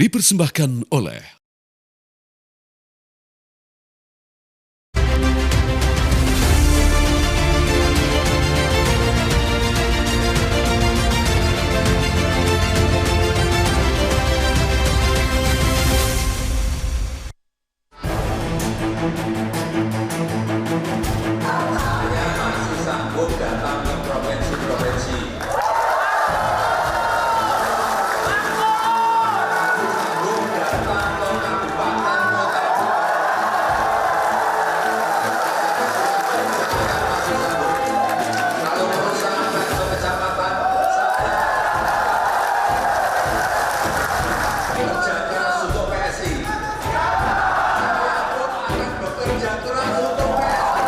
dipersembahkan oleh masih sanggup datang ke provinsi-provinsi. Sanggup datang ke kabupaten kota. Masih sanggup. Kalau urusan ke kecamatan, kerja keras untuk PSI. Saya pun akan bekerja keras untuk PSI.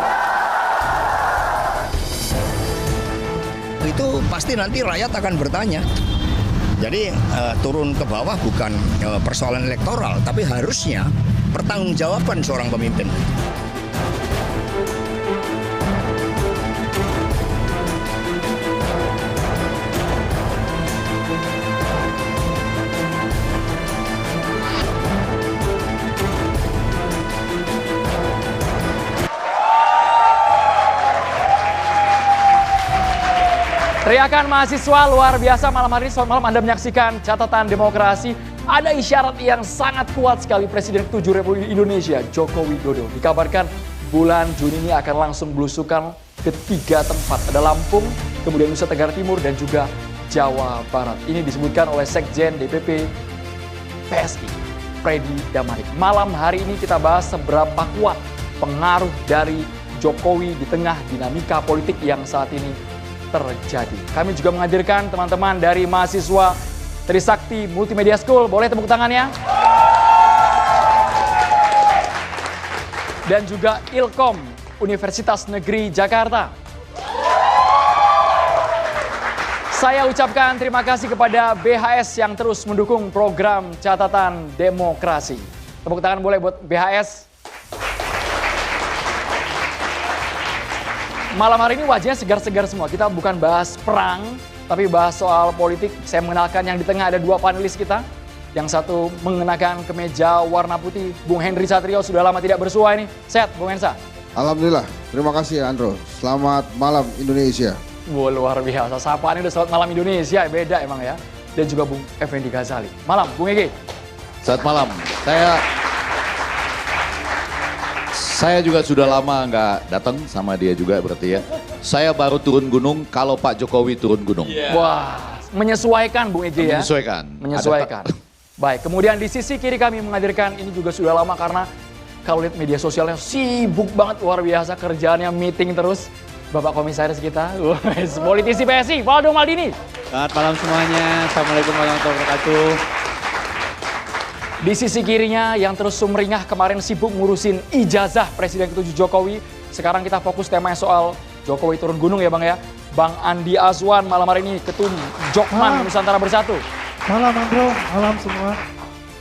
Itu pasti nanti rakyat akan bertanya. Jadi turun ke bawah bukan persoalan elektoral, tapi harusnya pertanggungjawaban seorang pemimpin. Teriakan mahasiswa luar biasa malam hari ini. Selamat malam, Anda menyaksikan Catatan Demokrasi. Ada isyarat yang sangat kuat sekali Presiden ke-7 Republik Indonesia, Joko Widodo. Dikabarkan bulan Juni ini akan langsung belusukan ke 3 tempat. Ada Lampung, kemudian Nusa Tenggara Timur, dan juga Jawa Barat. Ini disebutkan oleh Sekjen DPP PSI, Freddy Damanik. Malam hari ini kita bahas seberapa kuat pengaruh dari Jokowi di tengah dinamika politik yang saat ini terjadi. Kami juga menghadirkan teman-teman dari mahasiswa Trisakti Multimedia School. Boleh tepuk tangannya? Dan juga Ilkom Universitas Negeri Jakarta. Saya ucapkan terima kasih kepada BHS yang terus mendukung program Catatan Demokrasi. Tepuk tangan boleh buat BHS. Malam hari ini wajahnya segar-segar semua. Kita bukan bahas perang, tapi bahas soal politik. Saya mengenalkan yang di tengah ada 2 panelis kita. Yang satu mengenakan kemeja warna putih, Bung Henry Satrio, sudah lama tidak bersua ini. Sehat, Bung Hensa? Alhamdulillah, terima kasih Andro. Selamat malam Indonesia. Wah, luar biasa. Sapaan ini udah selamat malam Indonesia, beda emang ya. Dan juga Bung Effendi Ghazali. Malam, Bung Ege. Selamat malam. Saya juga sudah lama nggak datang sama dia juga berarti ya. Saya baru turun gunung kalau Pak Jokowi turun gunung. Wah, menyesuaikan Bung Ege ya. Menyesuaikan. Baik, kemudian di sisi kiri kami menghadirkan, ini juga sudah lama karena kalau lihat media sosialnya sibuk banget, luar biasa kerjaannya, meeting terus. Bapak Komisaris kita, politisi PSI, Valdo Maldini. Selamat malam semuanya, Assalamualaikum warahmatullahi wabarakatuh. Di sisi kirinya yang terus sumringah kemarin sibuk ngurusin ijazah Presiden ke-7 Jokowi. Sekarang kita fokus temanya soal Jokowi turun gunung ya Bang ya. Bang Andi Azwan malam hari ini Ketum Jokman Nusantara Bersatu. Malam Andro, malam semua.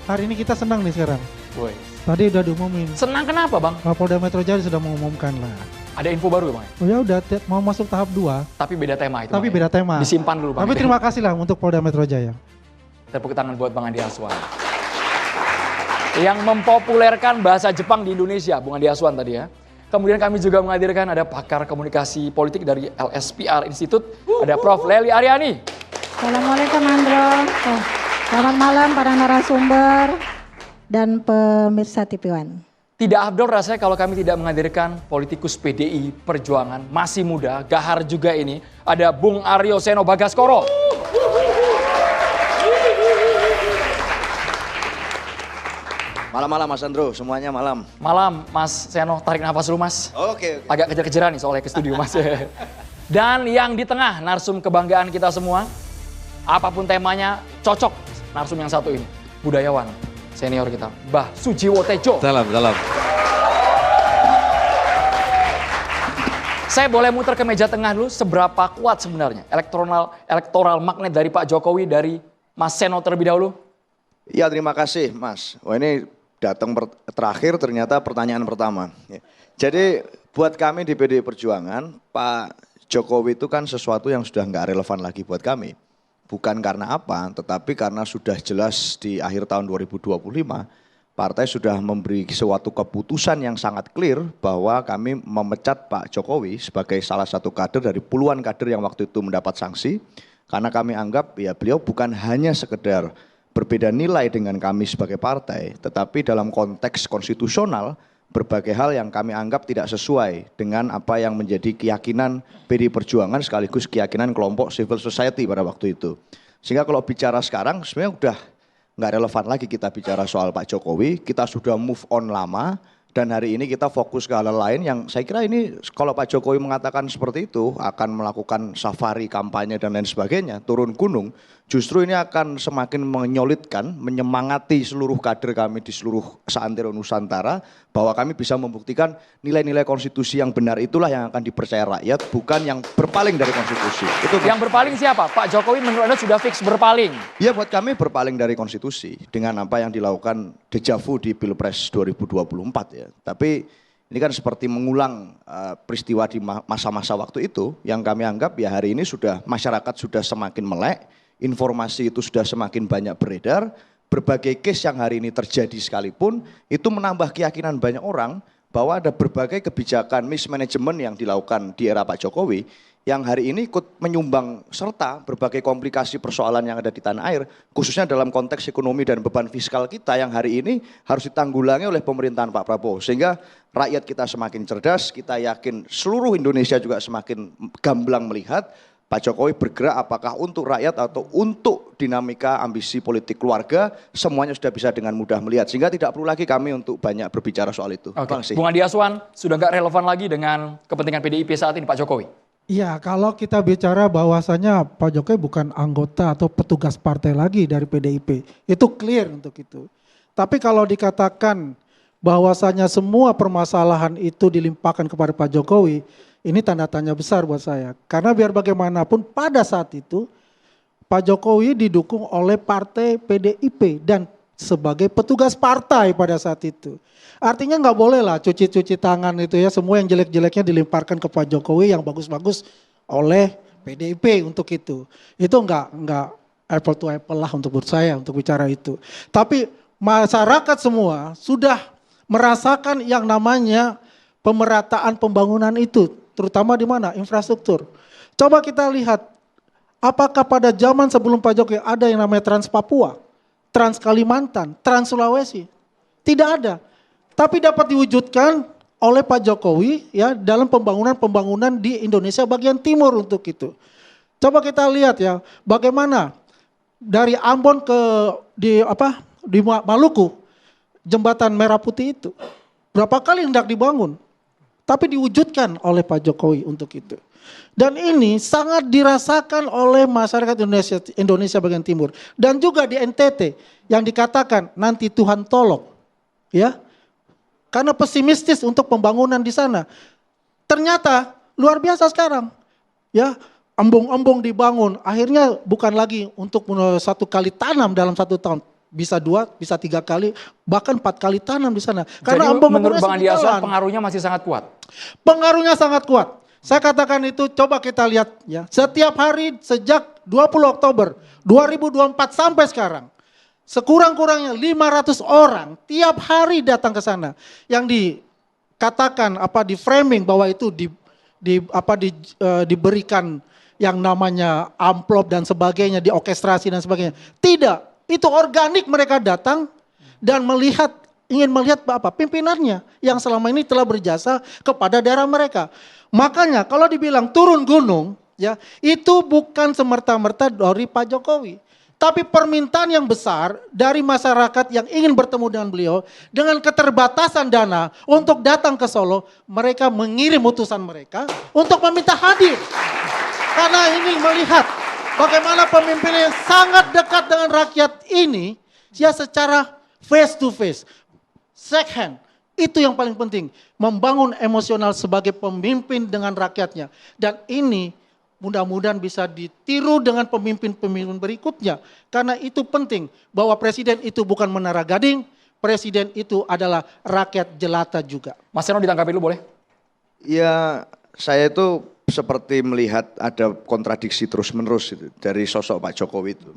Hari ini kita senang nih sekarang. Boy. Tadi udah diumumin. Senang kenapa Bang? Polda Metro Jaya sudah mengumumkan lah. Ada info baru ya Bang? Oh ya udah mau masuk tahap 2. Tapi beda tema itu. Tapi Bang, beda ya? tema. Disimpan dulu Bang. Tapi terima kasih lah untuk Polda Metro Jaya. Tepuk tangan buat Bang Andi Azwan. Yang mempopulerkan bahasa Jepang di Indonesia, Bung Andi Azwan tadi ya. Kemudian kami juga menghadirkan ada pakar komunikasi politik dari LSPR Institute, ada Prof. Lely Aryani. Assalamualaikum Andro. Selamat malam para narasumber dan pemirsa TV One. Tidak afdol rasanya kalau kami tidak menghadirkan politikus PDI Perjuangan, masih muda, gahar juga ini. Ada Bung Aryo Seno Bagaskoro. Malam-malam Mas Andro, semuanya malam. Malam Mas Seno, tarik nafas dulu Mas. Oke. Agak kejar-kejaran nih soalnya ke studio Mas. Dan yang di tengah, narsum kebanggaan kita semua. Apapun temanya, cocok narsum yang satu ini. Budayawan, senior kita, Mbah Sujiwo Tejo. Salam. Saya boleh muter ke meja tengah dulu, seberapa kuat sebenarnya elektoral magnet dari Pak Jokowi, dari Mas Seno terlebih dahulu? Ya terima kasih Mas. Wah ini datang terakhir ternyata pertanyaan pertama. Jadi buat kami di PDI Perjuangan, Pak Jokowi itu kan sesuatu yang sudah nggak relevan lagi buat kami. bukan karena apa, tetapi karena sudah jelas di akhir tahun 2025, partai sudah memberi suatu keputusan yang sangat clear bahwa kami memecat Pak Jokowi sebagai salah satu kader dari puluhan kader yang waktu itu mendapat sanksi, karena kami anggap ya beliau bukan hanya sekedar berbeda nilai dengan kami sebagai partai, tetapi dalam konteks konstitusional, berbagai hal yang kami anggap tidak sesuai dengan apa yang menjadi keyakinan PDI Perjuangan sekaligus keyakinan kelompok civil society pada waktu itu. Sehingga kalau bicara sekarang sebenarnya udah nggak relevan lagi kita bicara soal Pak Jokowi, kita sudah move on lama dan hari ini kita fokus ke hal lain yang saya kira ini kalau Pak Jokowi mengatakan seperti itu akan melakukan safari kampanye dan lain sebagainya, turun gunung, justru ini akan semakin menyolidkan, menyemangati seluruh kader kami di seluruh seantero Nusantara bahwa kami bisa membuktikan nilai-nilai konstitusi yang benar itulah yang akan dipercaya rakyat, bukan yang berpaling dari konstitusi. Itu Yang berpaling siapa? Pak Jokowi menurut Anda sudah fix berpaling? ya buat kami berpaling dari konstitusi dengan apa yang dilakukan dejavu di Pilpres 2024 ya. Tapi ini kan seperti mengulang peristiwa di masa-masa waktu itu yang kami anggap ya hari ini sudah masyarakat sudah semakin melek, informasi itu sudah semakin banyak beredar, berbagai case yang hari ini terjadi sekalipun itu menambah keyakinan banyak orang bahwa ada berbagai kebijakan mismanagement yang dilakukan di era Pak Jokowi yang hari ini ikut menyumbang serta berbagai komplikasi persoalan yang ada di tanah air, khususnya dalam konteks ekonomi dan beban fiskal kita yang hari ini harus ditanggulangi oleh pemerintahan Pak Prabowo. Sehingga rakyat kita semakin cerdas, kita yakin seluruh Indonesia juga semakin gamblang melihat Pak Jokowi bergerak apakah untuk rakyat atau untuk dinamika ambisi politik keluarga, semuanya sudah bisa dengan mudah melihat. Sehingga tidak perlu lagi kami untuk banyak berbicara soal itu. Oke. Bung Andi Aswan, sudah nggak relevan lagi dengan kepentingan PDIP saat ini Pak Jokowi? Iya, kalau kita bicara bahwasanya Pak Jokowi bukan anggota atau petugas partai lagi dari PDIP, itu clear untuk itu. Tapi kalau dikatakan bahwasanya semua permasalahan itu dilimpahkan kepada Pak Jokowi, ini tanda tanya besar buat saya. Karena biar bagaimanapun pada saat itu Pak Jokowi didukung oleh partai PDIP dan sebagai petugas partai pada saat itu. Artinya nggak boleh lah cuci-cuci tangan itu ya, semua yang jelek-jeleknya dilemparkan ke Pak Jokowi, yang bagus-bagus oleh PDIP untuk itu. Itu nggak apple to apple lah untuk menurut saya untuk bicara itu. Tapi masyarakat semua sudah merasakan yang namanya pemerataan pembangunan itu, terutama di mana? Infrastruktur. Coba kita lihat, apakah pada zaman sebelum Pak Jokowi ada yang namanya Trans Papua, Trans Kalimantan, Trans Sulawesi? Tidak ada. Tapi dapat diwujudkan oleh Pak Jokowi ya dalam pembangunan di Indonesia bagian timur untuk itu. Coba kita lihat ya bagaimana dari Ambon ke di Maluku, jembatan Merah Putih itu berapa kali hendak dibangun, tapi diwujudkan oleh Pak Jokowi untuk itu. Dan ini sangat dirasakan oleh masyarakat Indonesia bagian timur dan juga di NTT yang dikatakan nanti Tuhan tolong, ya. Karena pesimistis untuk pembangunan di sana. Ternyata luar biasa sekarang. Ya, embung-embung dibangun. Akhirnya bukan lagi untuk satu kali tanam dalam satu tahun. Bisa 2, bisa 3 kali, bahkan 4 kali tanam di sana. Karena jadi menurut Bang Andi Aswan pengaruhnya masih sangat kuat? Pengaruhnya sangat kuat. Saya katakan itu, coba kita lihat ya. Setiap hari sejak 20 Oktober 2024 sampai sekarang. Sekurang-kurangnya 500 orang tiap hari datang ke sana. Yang dikatakan di framing bahwa itu diberikan yang namanya amplop dan sebagainya, diorkestrasi dan sebagainya. Tidak, itu organik mereka datang dan ingin melihat pimpinannya yang selama ini telah berjasa kepada daerah mereka. Makanya kalau dibilang turun gunung, ya itu bukan semerta-merta dari Pak Jokowi. Tapi permintaan yang besar dari masyarakat yang ingin bertemu dengan beliau, dengan keterbatasan dana untuk datang ke Solo, mereka mengirim utusan mereka untuk meminta hadir. Karena ingin melihat bagaimana pemimpin yang sangat dekat dengan rakyat ini, ya secara face to face, shake hand. Itu yang paling penting, membangun emosional sebagai pemimpin dengan rakyatnya. Dan ini mudah-mudahan bisa ditiru dengan pemimpin-pemimpin berikutnya. Karena itu penting bahwa presiden itu bukan menara gading, presiden itu adalah rakyat jelata juga. Mas Seno ditanggapi dulu boleh? Ya saya itu seperti melihat ada kontradiksi terus-menerus itu dari sosok Pak Jokowi itu.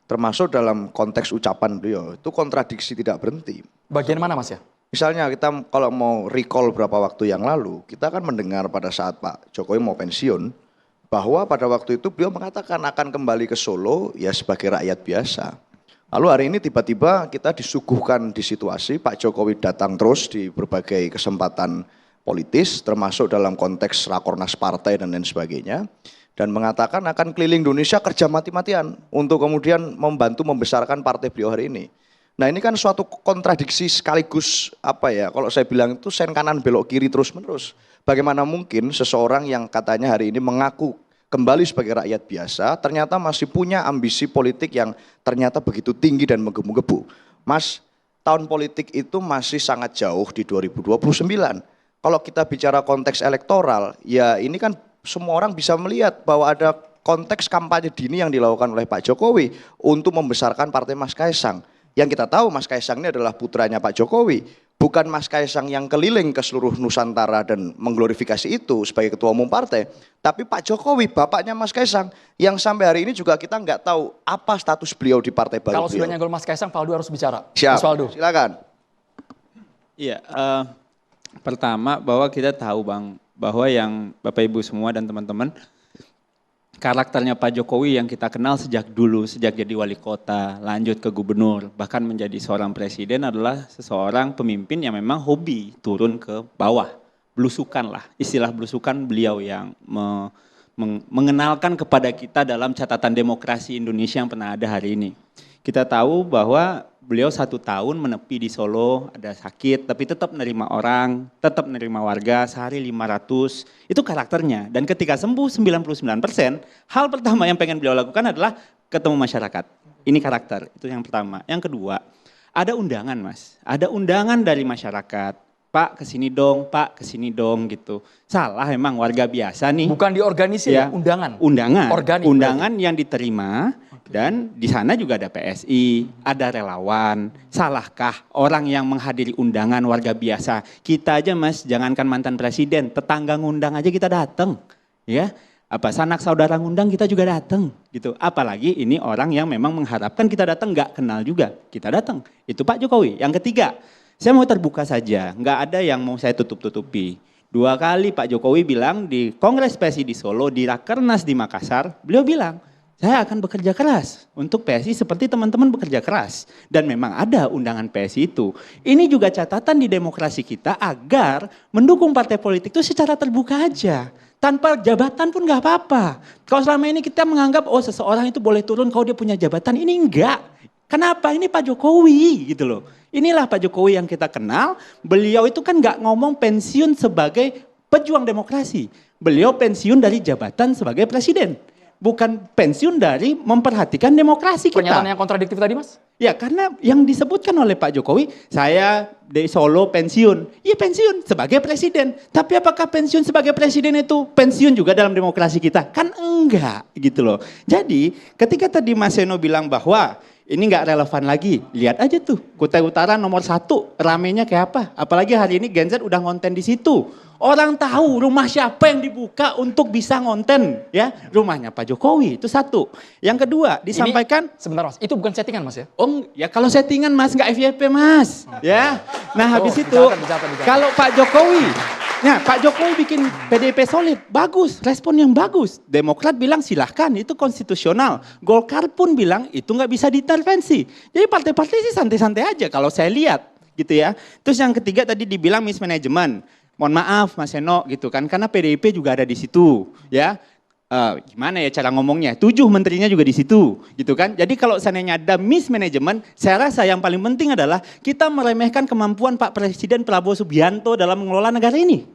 Termasuk dalam konteks ucapan beliau, itu kontradiksi tidak berhenti. Bagian mana Mas ya? Misalnya kita kalau mau recall beberapa waktu yang lalu, kita kan mendengar pada saat Pak Jokowi mau pensiun, bahwa pada waktu itu beliau mengatakan akan kembali ke Solo ya sebagai rakyat biasa. Lalu hari ini tiba-tiba kita disuguhkan di situasi Pak Jokowi datang terus di berbagai kesempatan politis, termasuk dalam konteks rakornas partai dan lain sebagainya. Dan mengatakan akan keliling Indonesia kerja mati-matian untuk kemudian membantu membesarkan partai beliau hari ini. Nah ini kan suatu kontradiksi sekaligus apa ya, kalau saya bilang itu sen kanan belok kiri terus-menerus. Bagaimana mungkin seseorang yang katanya hari ini mengaku kembali sebagai rakyat biasa, ternyata masih punya ambisi politik yang ternyata begitu tinggi dan menggebu-gebu. Mas, tahun politik itu masih sangat jauh di 2029. Kalau kita bicara konteks elektoral, ya ini kan semua orang bisa melihat bahwa ada konteks kampanye dini yang dilakukan oleh Pak Jokowi untuk membesarkan partai Mas Kaisang. Yang kita tahu Mas Kaisang ini adalah putranya Pak Jokowi, bukan Mas Kaisang yang keliling ke seluruh Nusantara dan mengglorifikasi itu sebagai ketua umum partai, tapi Pak Jokowi, bapaknya Mas Kaisang, yang sampai hari ini juga kita nggak tahu apa status beliau di partai baru. Kalau sudah nyenggol Mas Kaisang, Faldo harus bicara. Siap, Mas Faldo. silakan. Iya, pertama bahwa kita tahu Bang, bahwa yang Bapak Ibu semua dan teman-teman, karakternya Pak Jokowi yang kita kenal sejak dulu, sejak jadi wali kota, lanjut ke gubernur, bahkan menjadi seorang presiden adalah seseorang pemimpin yang memang hobi turun ke bawah. Belusukan lah, istilah belusukan beliau yang mengenalkan kepada kita dalam catatan demokrasi Indonesia yang pernah ada hari ini. Kita tahu bahwa beliau 1 tahun menepi di Solo, ada sakit, tapi tetap menerima orang, tetap menerima warga, sehari 500, itu karakternya. Dan ketika sembuh 99%, hal pertama yang pengen beliau lakukan adalah ketemu masyarakat. Ini karakter, itu yang pertama. Yang kedua, ada undangan Mas, ada undangan dari masyarakat. Pak kesini dong, Pak kesini dong gitu. Salah emang warga biasa nih. Bukan diorganisir ya, undangan. Undangan, Organik undangan berarti. Yang diterima. Dan di sana juga ada PSI, ada relawan. Salahkah orang yang menghadiri undangan warga biasa? Kita aja Mas, jangankan mantan presiden, tetangga ngundang aja kita datang, ya. Apa sanak saudara ngundang kita juga datang, gitu. Apalagi ini orang yang memang mengharapkan kita datang, nggak kenal juga, kita datang. Itu Pak Jokowi. Yang ketiga, saya mau terbuka saja, nggak ada yang mau saya tutup-tutupi. 2 kali Pak Jokowi bilang di Kongres PSI di Solo, di Rakernas di Makassar, beliau bilang, saya akan bekerja keras untuk PSI seperti teman-teman bekerja keras. Dan memang ada undangan PSI itu. Ini juga catatan di demokrasi kita agar mendukung partai politik itu secara terbuka aja. Tanpa jabatan pun gak apa-apa. Kalau selama ini kita menganggap oh seseorang itu boleh turun kalau dia punya jabatan, ini enggak. Kenapa? Ini Pak Jokowi gitu loh. Inilah Pak Jokowi yang kita kenal. Beliau itu kan gak ngomong pensiun sebagai pejuang demokrasi. Beliau pensiun dari jabatan sebagai presiden. Bukan pensiun dari memperhatikan demokrasi kita. Pernyataan yang kontradiktif tadi Mas? Ya karena yang disebutkan oleh Pak Jokowi, saya dari Solo pensiun. Iya pensiun sebagai presiden. Tapi apakah pensiun sebagai presiden itu pensiun juga dalam demokrasi kita? Kan enggak gitu loh. Jadi ketika tadi Mas Seno bilang bahwa ini enggak relevan lagi. Lihat aja tuh Kutai Utara nomor 1 ramenya kayak apa. Apalagi hari ini Gen Z udah ngonten di situ. Orang tahu rumah siapa yang dibuka untuk bisa ngonten ya. Rumahnya Pak Jokowi itu satu. Yang kedua disampaikan. Ini, sebentar Mas, itu bukan settingan Mas ya? Oh ya kalau settingan Mas nggak FYP Mas. Ya. Nah habis itu kalau Pak Jokowi. Nah Pak Jokowi bikin PDIP solid. Bagus, respon yang bagus. Demokrat bilang silahkan itu konstitusional. Golkar pun bilang itu nggak bisa diintervensi. Jadi partai-partai sih santai-santai aja kalau saya lihat gitu ya. Terus yang ketiga tadi dibilang mismanagement. Mohon maaf Mas Seno gitu kan, karena PDIP juga ada di situ ya. Gimana ya cara ngomongnya, 7 menterinya juga di situ gitu kan. Jadi kalau seandainya ada mismanagement, saya rasa yang paling penting adalah kita meremehkan kemampuan Pak Presiden Prabowo Subianto dalam mengelola negara ini.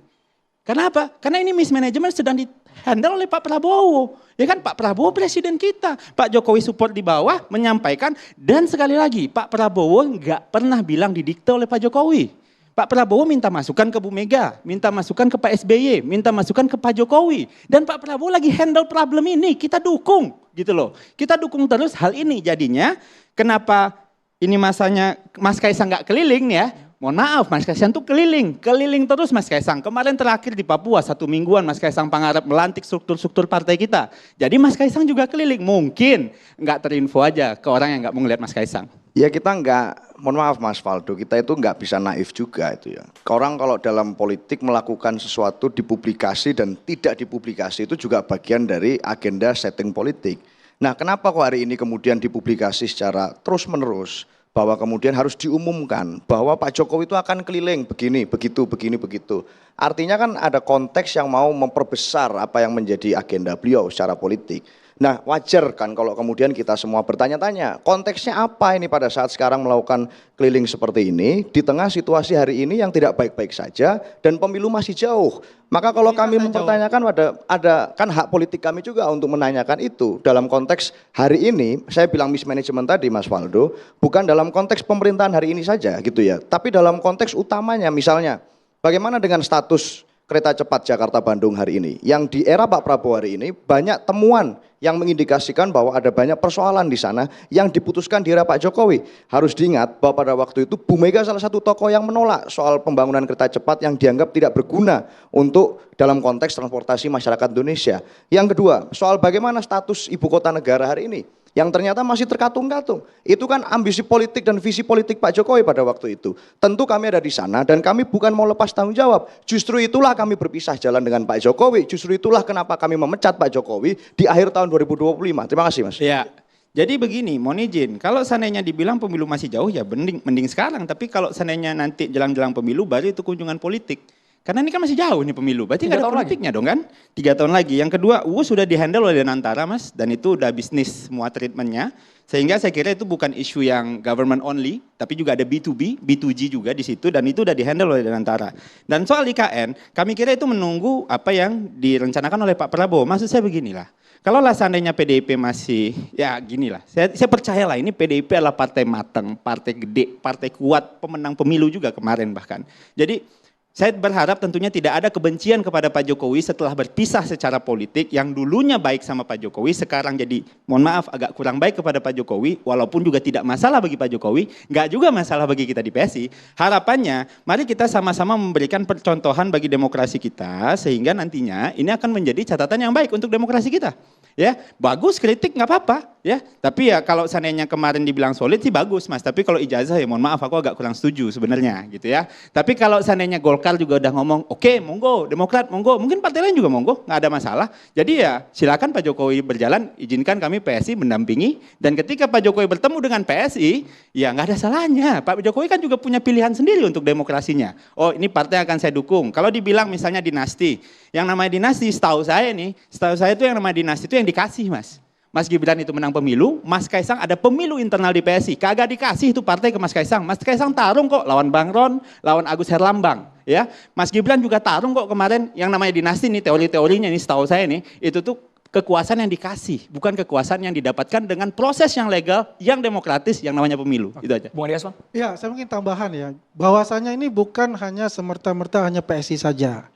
Kenapa? Karena ini mismanagement sedang dihandle oleh Pak Prabowo. Ya kan Pak Prabowo presiden kita, Pak Jokowi support di bawah menyampaikan. Dan sekali lagi Pak Prabowo nggak pernah bilang didikte oleh Pak Jokowi. Pak Prabowo minta masukan ke Bu Mega, minta masukan ke Pak SBY, minta masukan ke Pak Jokowi. Dan Pak Prabowo lagi handle problem ini, kita dukung gitu loh. Kita dukung terus hal ini jadinya kenapa ini masanya Mas Kaisang nggak keliling ya. mohon maaf Mas Kaisang tuh keliling terus Mas Kaisang. Kemarin terakhir di Papua 1 mingguan Mas Kaisang Pangarep melantik struktur-struktur partai kita. Jadi Mas Kaisang juga keliling, mungkin nggak terinfo aja ke orang yang nggak mau ngeliat Mas Kaisang. Ya kita nggak, mohon maaf Mas Faldo, kita itu nggak bisa naif juga itu ya. Orang kalau dalam politik melakukan sesuatu dipublikasi dan tidak dipublikasi itu juga bagian dari agenda setting politik. Nah kenapa kok hari ini kemudian dipublikasi secara terus menerus? Bahwa kemudian harus diumumkan bahwa Pak Jokowi itu akan keliling begini, begitu, begini, begitu. Artinya kan ada konteks yang mau memperbesar apa yang menjadi agenda beliau secara politik. Nah wajar kan kalau kemudian kita semua bertanya-tanya konteksnya apa ini pada saat sekarang melakukan keliling seperti ini di tengah situasi hari ini yang tidak baik-baik saja dan pemilu masih jauh. Maka kalau kami mempertanyakan ada kan hak politik kami juga untuk menanyakan itu dalam konteks hari ini. Saya bilang mismanagement tadi Mas Faldo bukan dalam konteks pemerintahan hari ini saja gitu ya, tapi dalam konteks utamanya misalnya bagaimana dengan status kereta cepat Jakarta-Bandung hari ini. Yang di era Pak Prabowo hari ini banyak temuan yang mengindikasikan bahwa ada banyak persoalan di sana yang diputuskan di era Pak Jokowi. Harus diingat bahwa pada waktu itu Bu Mega salah satu tokoh yang menolak soal pembangunan kereta cepat yang dianggap tidak berguna untuk dalam konteks transportasi masyarakat Indonesia. Yang kedua, soal bagaimana status ibu kota negara hari ini. Yang ternyata masih terkatung-katung. Itu kan ambisi politik dan visi politik Pak Jokowi pada waktu itu. Tentu kami ada di sana dan kami bukan mau lepas tanggung jawab. Justru itulah kami berpisah jalan dengan Pak Jokowi. Justru itulah kenapa kami memecat Pak Jokowi di akhir tahun 2025. Terima kasih Mas. Ya, jadi begini, mohon izin. Kalau seandainya dibilang pemilu masih jauh ya mending sekarang. Tapi kalau seandainya nanti jelang-jelang pemilu baru itu kunjungan politik. Karena ini kan masih jauh nih pemilu, berarti nggak ada politiknya dong kan? 3 tahun lagi. Yang kedua, sudah dihandle oleh Danantara Mas, dan itu udah bisnis semua treatmentnya. Sehingga saya kira itu bukan isu yang government only, tapi juga ada B2B, B2G juga di situ, dan itu udah dihandle oleh Danantara. Dan soal IKN, kami kira itu menunggu apa yang direncanakan oleh Pak Prabowo. Maksud saya beginilah, kalau lah seandainya PDIP masih, ya ginilah, saya percayalah ini PDIP adalah partai matang, partai gede, partai kuat, pemenang pemilu juga kemarin bahkan. Jadi, saya berharap tentunya tidak ada kebencian kepada Pak Jokowi setelah berpisah secara politik yang dulunya baik sama Pak Jokowi, sekarang jadi mohon maaf agak kurang baik kepada Pak Jokowi, walaupun juga tidak masalah bagi Pak Jokowi, nggak juga masalah bagi kita di PSI. Harapannya mari kita sama-sama memberikan percontohan bagi demokrasi kita sehingga nantinya ini akan menjadi catatan yang baik untuk demokrasi kita. Ya, bagus kritik nggak apa-apa ya. Tapi ya kalau seandainya kemarin dibilang solid sih bagus Mas. Tapi kalau ijazah ya mohon maaf aku agak kurang setuju sebenarnya gitu ya. Tapi kalau seandainya Golkar juga udah ngomong oke, monggo, Demokrat monggo, mungkin partai lain juga monggo, nggak ada masalah. Jadi ya silakan Pak Jokowi berjalan, izinkan kami PSI mendampingi. Dan ketika Pak Jokowi bertemu dengan PSI, ya nggak ada salahnya. Pak Jokowi kan juga punya pilihan sendiri untuk demokrasinya. Oh ini partai yang akan saya dukung. Kalau dibilang misalnya dinasti, yang namanya dinasti setahu saya itu yang namanya dinasti itu yang dikasih Mas. Mas Gibran itu menang pemilu, Mas Kaisang ada pemilu internal di PSI, kagak dikasih itu partai ke Mas Kaisang. Mas Kaisang tarung kok lawan Bang Ron, lawan Agus Herlambang. Ya, Mas Gibran juga tarung kok kemarin yang namanya dinasti nih teori-teorinya nih setahu saya nih, itu tuh kekuasaan yang dikasih, bukan kekuasaan yang didapatkan dengan proses yang legal, yang demokratis, yang namanya pemilu. Itu aja. Bung Adi Asman? Ya, saya mungkin tambahan ya, bahwasanya ini bukan hanya semerta-merta hanya PSI saja.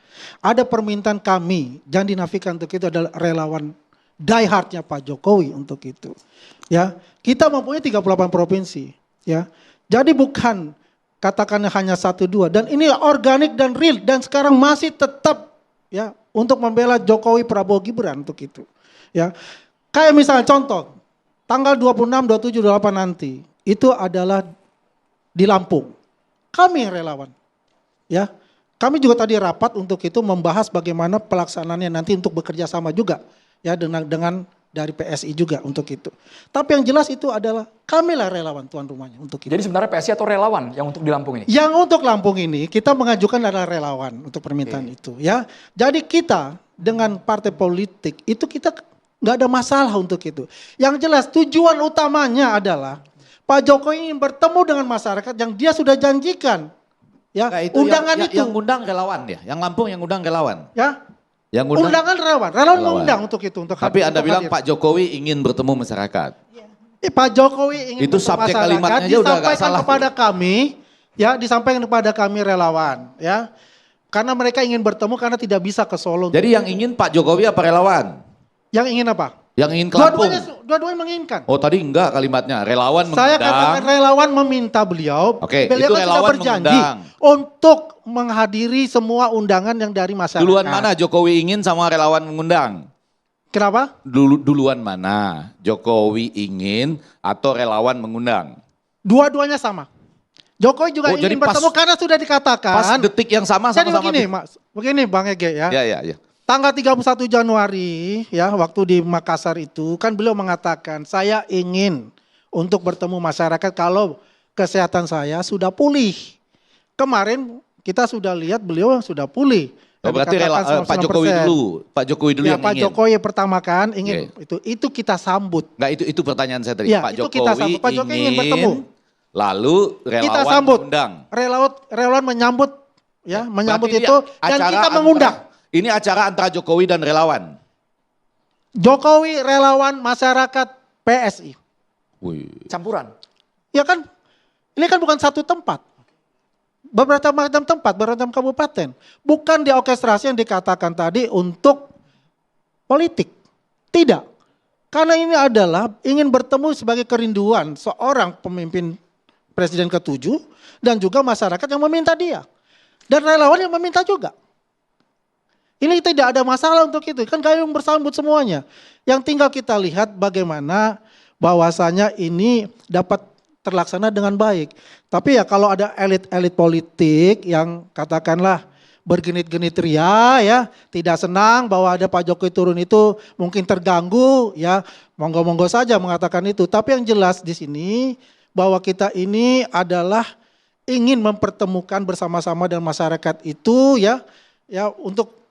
Ada permintaan kami, jangan dinafikan untuk itu adalah relawan die hardnya Pak Jokowi untuk itu. Ya, kita mempunyai 38 provinsi. Ya, jadi bukan katakan hanya 1-2 dan ini organik dan real dan sekarang masih tetap ya untuk membela Jokowi Prabowo Gibran untuk itu. Ya, kayak misalnya contoh tanggal 26, 27, 28 nanti itu adalah di Lampung. Kami yang relawan. Ya. Kami juga tadi rapat untuk itu membahas bagaimana pelaksanaannya nanti untuk bekerja sama juga ya dengan dari PSI juga untuk itu. Tapi yang jelas itu adalah kamilah relawan tuan rumahnya untuk itu. Jadi sebenarnya PSI atau relawan yang untuk di Lampung ini? Yang untuk Lampung ini kita mengajukan adalah relawan untuk permintaan itu ya. Jadi kita dengan partai politik itu kita nggak ada masalah untuk itu. Yang jelas tujuan utamanya adalah Pak Jokowi ingin bertemu dengan masyarakat yang dia sudah janjikan. Ya, nah, itu undangan itu. Yang ngundang relawan ya, yang Lampung yang ngundang relawan. Ya, yang ngundang, undangan relawan mengundang untuk itu. Untuk tapi Anda bilang hadir. Pak Jokowi ingin bertemu masyarakat. Pak Jokowi ingin itu subjek kalimatnya aja udah agak salah. Kepada kami, ya disampaikan kepada kami relawan, ya. Karena mereka ingin bertemu karena tidak bisa ke Solo. Jadi yang ingin Pak Jokowi apa relawan? Yang ingin apa? Yang ingin ke Lampung. Dua-duanya menginginkan. Oh tadi enggak kalimatnya, relawan Saya mengundang. katakan relawan meminta beliau. Oke, Beliau itu kan sudah relawan berjanji mengundang. untuk menghadiri semua undangan yang dari masyarakat. Duluan mana Jokowi ingin sama relawan mengundang? Kenapa? Duluan mana Jokowi ingin atau relawan mengundang? Dua-duanya sama. Jokowi juga jadi ingin bertemu karena sudah dikatakan. Pas detik yang sama Jadi sama-sama. begini Bang Ege ya. Ya. Tanggal 31 Januari ya waktu di Makassar itu kan beliau mengatakan saya ingin untuk bertemu masyarakat kalau kesehatan saya sudah pulih. Kemarin kita sudah lihat beliau sudah pulih. Oh, berarti Pak Jokowi dulu, Pak Jokowi dulu ya, yang Pak ingin. Jokowi pertama kan ingin itu kita sambut. Enggak itu pertanyaan saya tadi. Ya, Pak itu Jokowi kita sambut. Pak Jokowi ingin bertemu. Lalu relawan kita sambut. mengundang. Relawan menyambut ya, menyambut Berarti itu dan kita mengundang. Ini acara antara Jokowi dan relawan. Jokowi, relawan, masyarakat, PSI. Wih. Campuran. Ya kan, ini kan bukan satu tempat. Beberapa macam tempat, beberapa kabupaten. Bukan diorkestrasi yang dikatakan tadi untuk politik. Tidak. Karena ini adalah ingin bertemu sebagai kerinduan seorang pemimpin presiden ke-7 dan juga masyarakat yang meminta dia. Dan relawan yang meminta juga. Ini tidak ada masalah untuk itu, kan gayung bersambut semuanya. Yang tinggal kita lihat bagaimana bahwasanya ini dapat terlaksana dengan baik. Tapi ya kalau ada elit-elit politik yang katakanlah bergenit-genit ria ya, tidak senang bahwa ada Pak Jokowi turun itu mungkin terganggu ya, monggo-monggo saja mengatakan itu. Tapi yang jelas di sini bahwa kita ini adalah ingin mempertemukan bersama-sama dengan masyarakat itu ya untuk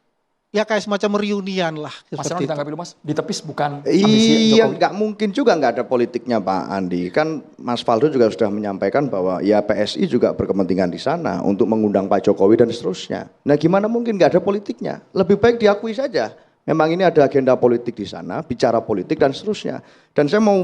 ya kayak semacam reunian lah. Mas Ron ditanggapi dulu Mas, ditepis bukan ambisi Iya, Jokowi. nggak mungkin juga nggak ada politiknya Pak Andi. Kan Mas Faldo juga sudah menyampaikan bahwa ya PSI juga berkepentingan di sana untuk mengundang Pak Jokowi dan seterusnya. Nah gimana mungkin nggak ada politiknya? Lebih baik diakui saja. Memang ini ada agenda politik di sana, bicara politik dan seterusnya. Dan saya mau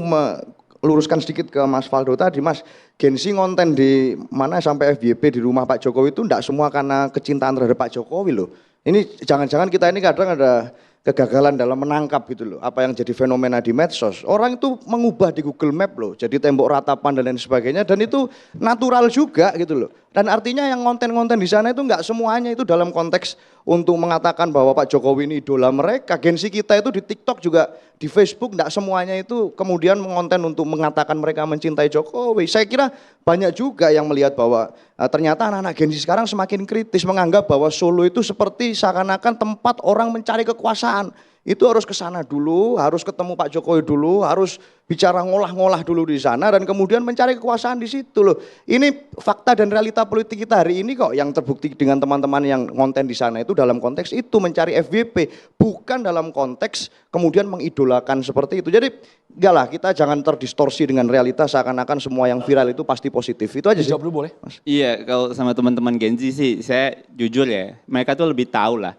luruskan sedikit ke Mas Faldo tadi, Mas. Gensi ngonten di mana sampai FYP di rumah Pak Jokowi itu enggak semua karena kecintaan terhadap Pak Jokowi loh. Ini jangan-jangan kita ini kadang ada kegagalan dalam menangkap gitu loh. Apa yang jadi fenomena di medsos. Orang itu mengubah di Google Map loh. Jadi tembok ratapan dan lain sebagainya. Dan itu natural juga gitu loh. Dan artinya yang konten-konten di sana itu enggak semuanya itu dalam konteks untuk mengatakan bahwa Pak Jokowi ini idola mereka. Gensi kita itu di TikTok juga, di Facebook enggak semuanya itu kemudian mengonten untuk mengatakan mereka mencintai Jokowi. Saya kira banyak juga yang melihat bahwa ternyata anak-anak Gensi sekarang semakin kritis menganggap bahwa Solo itu seperti seakan-akan tempat orang mencari kekuasaan. Itu harus ke sana dulu, harus ketemu Pak Jokowi dulu, harus bicara ngolah-ngolah dulu di sana dan kemudian mencari kekuasaan di situ loh. Ini fakta dan realita politik kita hari ini kok yang terbukti dengan teman-teman yang konten di sana itu dalam konteks itu mencari FYP, bukan dalam konteks kemudian mengidolakan seperti itu. Jadi enggak lah, kita jangan terdistorsi dengan realita seakan-akan semua yang viral itu pasti positif. Itu aja sih. Jawab dulu boleh? Mas. Iya, kalau sama teman-teman Gen Z sih, saya jujur ya, mereka tuh lebih tahu lah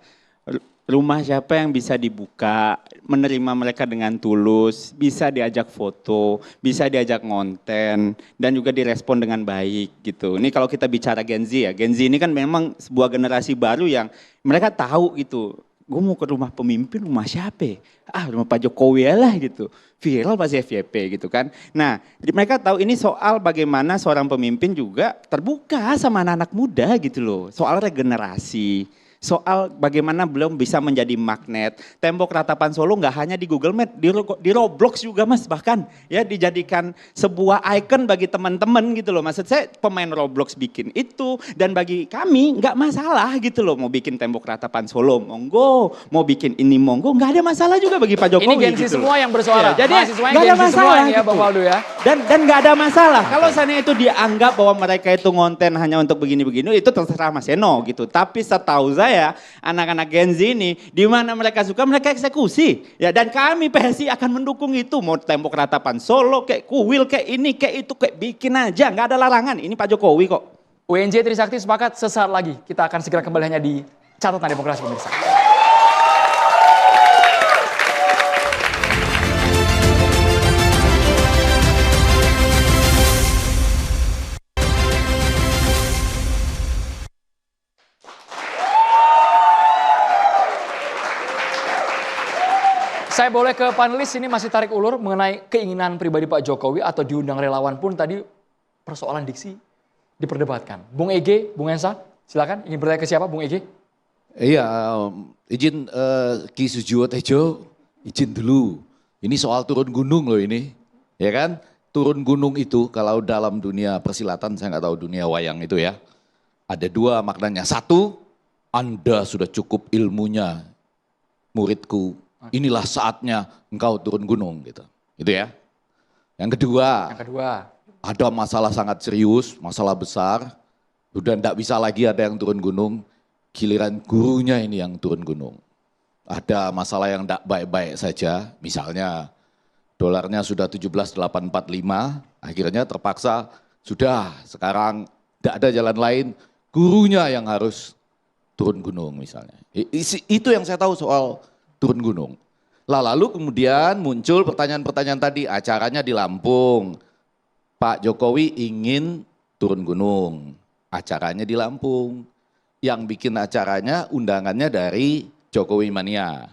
rumah siapa yang bisa dibuka, menerima mereka dengan tulus, bisa diajak foto, bisa diajak ngonten, dan juga direspon dengan baik gitu. Ini kalau kita bicara Gen Z ya, Gen Z ini kan memang sebuah generasi baru yang mereka tahu gitu, gue mau ke rumah pemimpin, rumah siapa? Rumah Pak Jokowi lah gitu. Viral pasti FYP gitu kan. Nah, mereka tahu ini soal bagaimana seorang pemimpin juga terbuka sama anak-anak muda gitu loh. Soal regenerasi. Soal bagaimana belum bisa menjadi magnet. Tembok ratapan Solo nggak hanya di Google Map, di Roblox juga Mas, bahkan ya dijadikan sebuah icon bagi teman-teman gitu loh. Maksud saya pemain Roblox bikin itu dan bagi kami nggak masalah gitu loh. Mau bikin tembok ratapan Solo monggo, mau bikin ini monggo, nggak ada masalah juga bagi Pak Jokowi. Ini Gen Z gitu semua yang bersuara. Ya, jadi nggak ada masalah ya Bang Faldo ya. Dan nggak ada masalah. Kalau sana itu dianggap bahwa mereka itu ngonten hanya untuk begini-begini, itu terserah Mas Eno gitu. Tapi setahu saya anak-anak Gen Z ini di mana mereka suka mereka eksekusi ya, dan kami PSI akan mendukung itu. Mau tembok ratapan Solo kayak kuil kayak ini kayak itu kayak bikin aja, nggak ada larangan. Ini Pak Jokowi kok. UNJ Trisakti sepakat. Sesaat lagi kita akan segera kembali hanya di Catatan Demokrasi pemirsa. Saya boleh ke panelis ini masih tarik ulur mengenai keinginan pribadi Pak Jokowi atau diundang relawan pun tadi persoalan diksi diperdebatkan. Bung Ege, Bung Ensa, silakan ingin bertanya ke siapa Bung Ege? Iya, izin Ki Sujiwo Tejo, izin dulu. Ini soal turun gunung loh ini, ya kan? Turun gunung itu kalau dalam dunia persilatan, saya nggak tahu dunia wayang itu ya. Ada dua maknanya. Satu, Anda sudah cukup ilmunya, muridku. Inilah saatnya engkau turun gunung gitu. Itu ya. Yang kedua, ada masalah sangat serius, masalah besar. Udah enggak bisa lagi ada yang turun gunung. Giliran gurunya ini yang turun gunung. Ada masalah yang enggak baik-baik saja. Misalnya dolarnya sudah 17.845, akhirnya terpaksa sudah sekarang enggak ada jalan lain. Gurunya yang harus turun gunung misalnya. Itu yang saya tahu soal turun gunung. Lalu kemudian muncul pertanyaan-pertanyaan tadi, acaranya di Lampung. Pak Jokowi ingin turun gunung, acaranya di Lampung. Yang bikin acaranya undangannya dari Jokowi Mania.